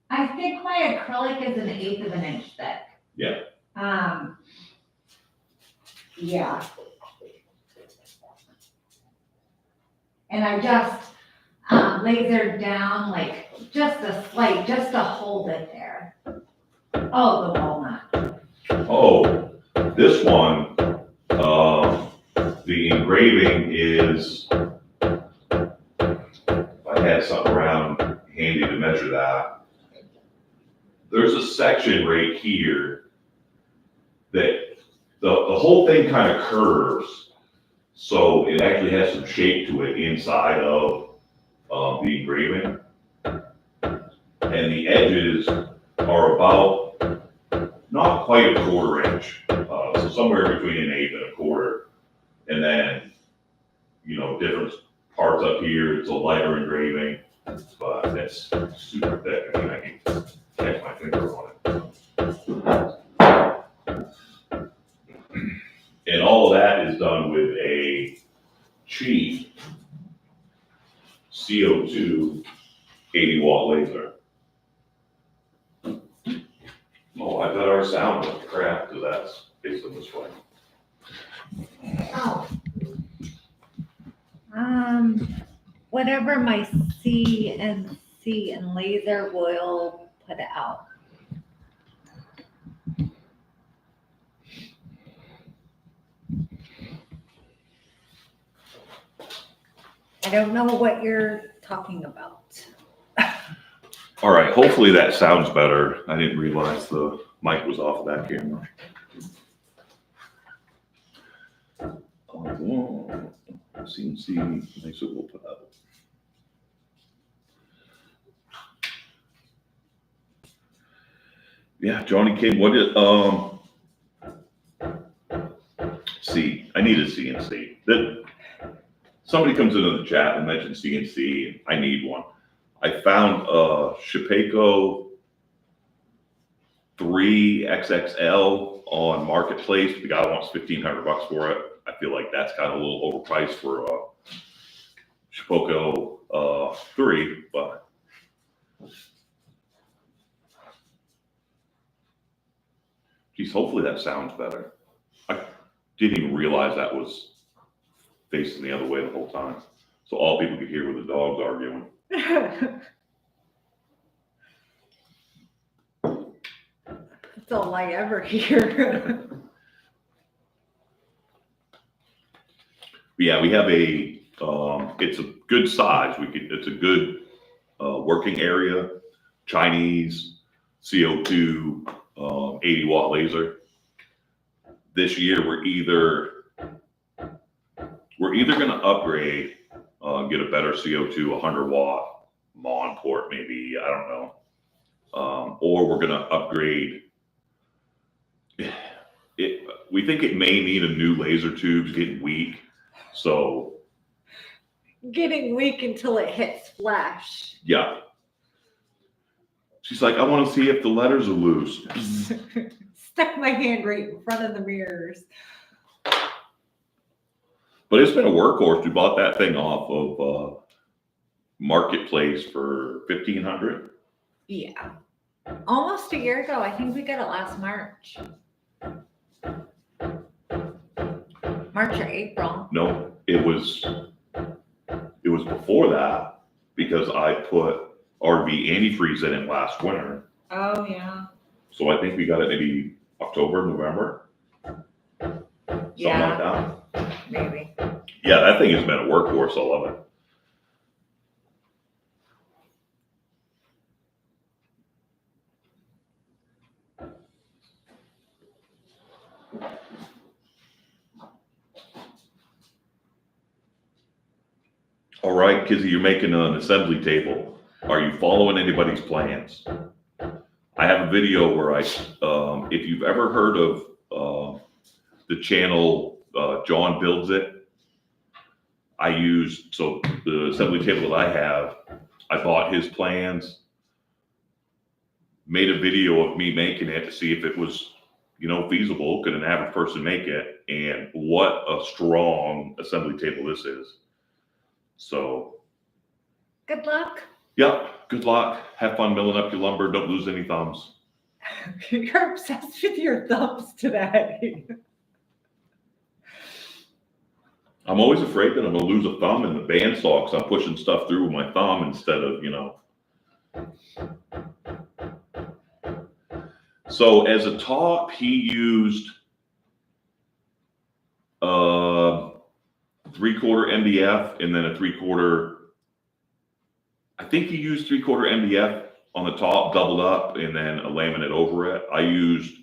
I think my acrylic is 1/8 of an inch thick. Yeah. Yeah. And I just lasered down like just a slight, just to hold it there. Oh, the walnut. Oh, this one, the engraving is, if I had something around handy to measure that, there's a section right here that the whole thing kind of curves. So it actually has some shape to it inside of the engraving. And the edges are about, not quite 1/4 inch, so somewhere between 1/8 and 1/4. And then, different parts up here, it's a lighter engraving, but it's super thick. I mean, I can catch my finger on it. And all of that is done with a cheap CO2 80-watt laser. Oh, I bet our sound went to crap because that's facing this way. Oh. Whatever my CNC and laser will put out. I don't know what you're talking about. All right, hopefully that sounds better. I didn't realize the mic was off of that camera. CNC, that's what we'll put out. Yeah, Johnny King, what did, see, I need a CNC. Somebody comes into the chat and mentions CNC, and I need one. I found a Shapeco 3XXL on Marketplace. The guy wants $1,500 for it. I feel like that's kind of a little overpriced for a Shapeco 3, but geez, hopefully that sounds better. I didn't even realize that was facing the other way the whole time. So all people could hear were the dogs arguing. That's all I ever hear. Yeah, we have a, it's a good size. It's a good working area, Chinese CO2 80-watt laser. This year, we're either going to upgrade, get a better CO2 100-watt Mon port, maybe, I don't know, or we're going to upgrade. We think it may need a new laser tube. It's getting weak. So Getting weak until it hits flash. yeah. She's like, I want to see if the letters are loose. Stuck my hand right in front of the mirrors. But it's been a workhorse. We bought that thing off of Marketplace for $1,500. Yeah. Almost a year ago. I think we got it last March. March or April. No, it was before that because I put RV antifreeze in it last winter. Oh, yeah. So I think we got it maybe October, November. Something like that. Maybe. Yeah, that thing has been a workhorse. I love it. All right, Kizzy, you're making an assembly table. are you following anybody's plans? I have a video where if you've ever heard of the channel John Builds It, so the assembly table that I have, I bought his plans, made a video of me making it to see if it was, feasible. Could an average person make it? And what a strong assembly table this is. So, Good luck. yep, good luck. Have fun milling up your lumber. Don't lose any thumbs. You're obsessed with your thumbs today. I'm always afraid that I'm going to lose a thumb in the bandsaw because I'm pushing stuff through with my thumb instead of, So as a top, he used 3/4 MDF and then a 3/4. I think he used 3/4 MDF on the top, doubled up, and then a laminate over it. I used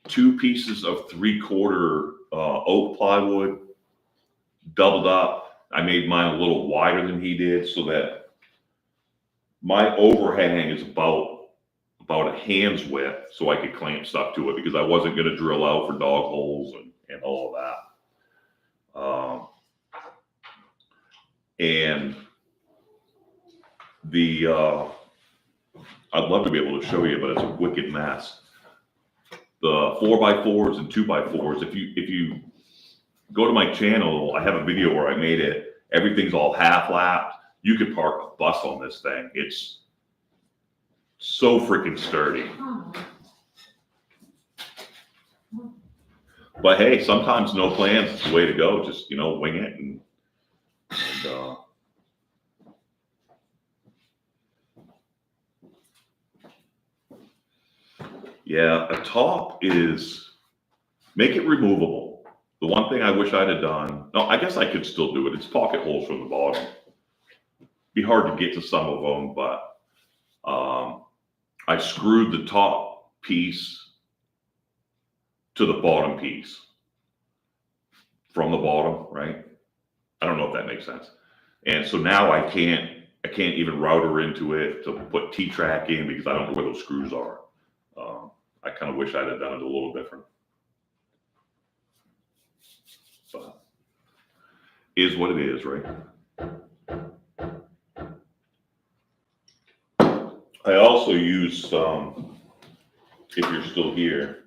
2 pieces of 3/4 oak plywood, doubled up. I made mine a little wider than he did so that my overhang is about a hand's width, so I could clamp stuff to it because I wasn't going to drill out for dog holes and all of that. And I'd love to be able to show you, but it's a wicked mess. The 4x4s and 2x4s, if you go to my channel, I have a video where I made it. Everything's all half lapped. You could park a bus on this thing. It's so freaking sturdy. But hey, sometimes no plans is the way to go. Just, wing it and yeah, a top is make it removable. The one thing I wish I'd have done, no, I guess I could still do it. It's pocket holes from the bottom. Be hard to get to some of them, but I screwed the top piece to the bottom piece from the bottom, right? I don't know if that makes sense. And so now I can't even router into it to put T-track in because I don't know where those screws are. I kind of wish I'd have done it a little different. But is what it is, right? I also use some, if you're still here,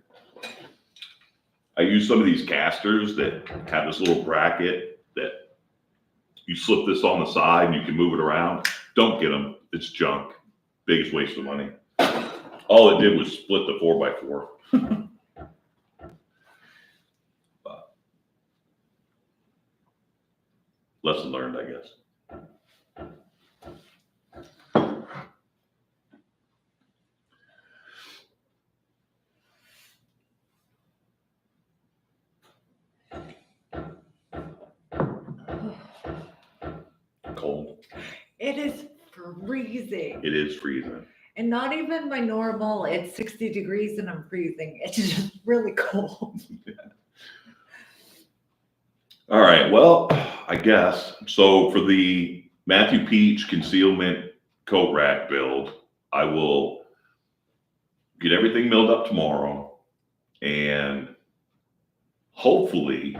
I use some of these casters that have this little bracket that you slip this on the side and you can move it around. Don't get them. It's junk. Biggest waste of money. All it did was split the 4x4. But lesson learned, I guess. Cold. It is freezing. It is freezing. And not even my normal, it's 60 degrees and I'm freezing. It's just really cold. All right, well, I guess. So for the Matthew Peach Concealment coat rack build, I will get everything milled up tomorrow and hopefully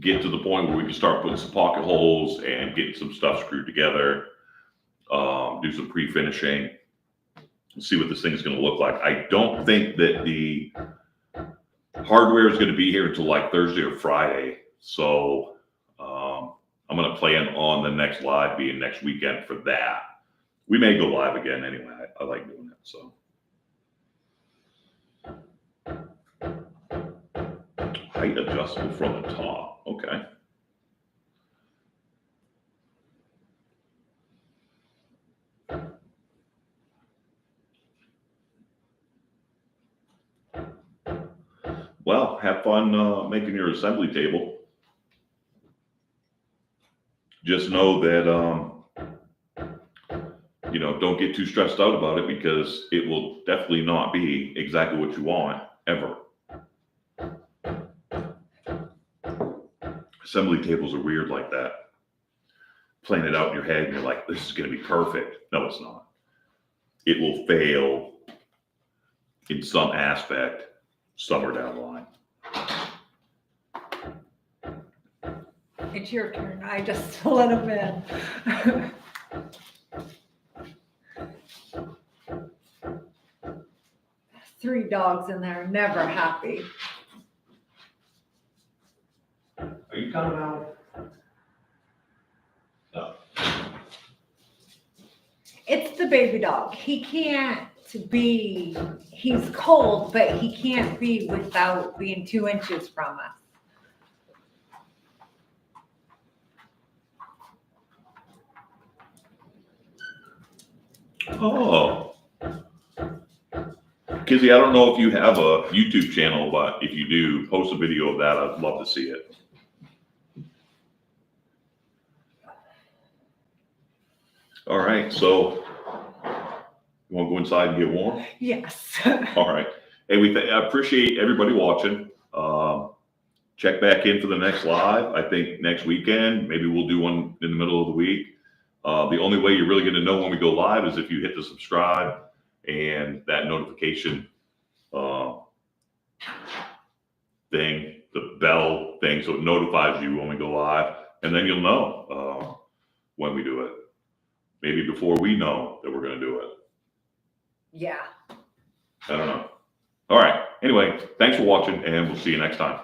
get to the point where we can start putting some pocket holes and getting some stuff screwed together, do some pre-finishing, and see what this thing is going to look like. I don't think that the hardware is going to be here until like Thursday or Friday. So I'm going to plan on the next live being next weekend for that. We may go live again anyway. I like doing it. So height adjustable from the top. Okay. Well, have fun making your assembly table. Just know that, don't get too stressed out about it because it will definitely not be exactly what you want ever. Assembly tables are weird like that. plan it out in your head and you're like, this is going to be perfect. No, it's not. It will fail in some aspect somewhere down the line. It's your turn. I just let him in. 3 dogs in there, never happy. Are you coming out? No. It's the baby dog. He can't be, he's cold, but he can't be without being 2 inches from us. Oh. Kizzy, I don't know if you have a YouTube channel, but if you do, post a video of that. I'd love to see it. All right, so you want to go inside and get warm? Yes. All right. Hey, I appreciate everybody watching. Check back in for the next live. I think next weekend, maybe we'll do one in the middle of the week. The only way you're really going to know when we go live is if you hit the subscribe and that notification thing, the bell thing, so it notifies you when we go live, and then you'll know when we do it. Maybe before we know that we're going to do it. Yeah. I don't know. All right. Anyway, thanks for watching, and we'll see you next time.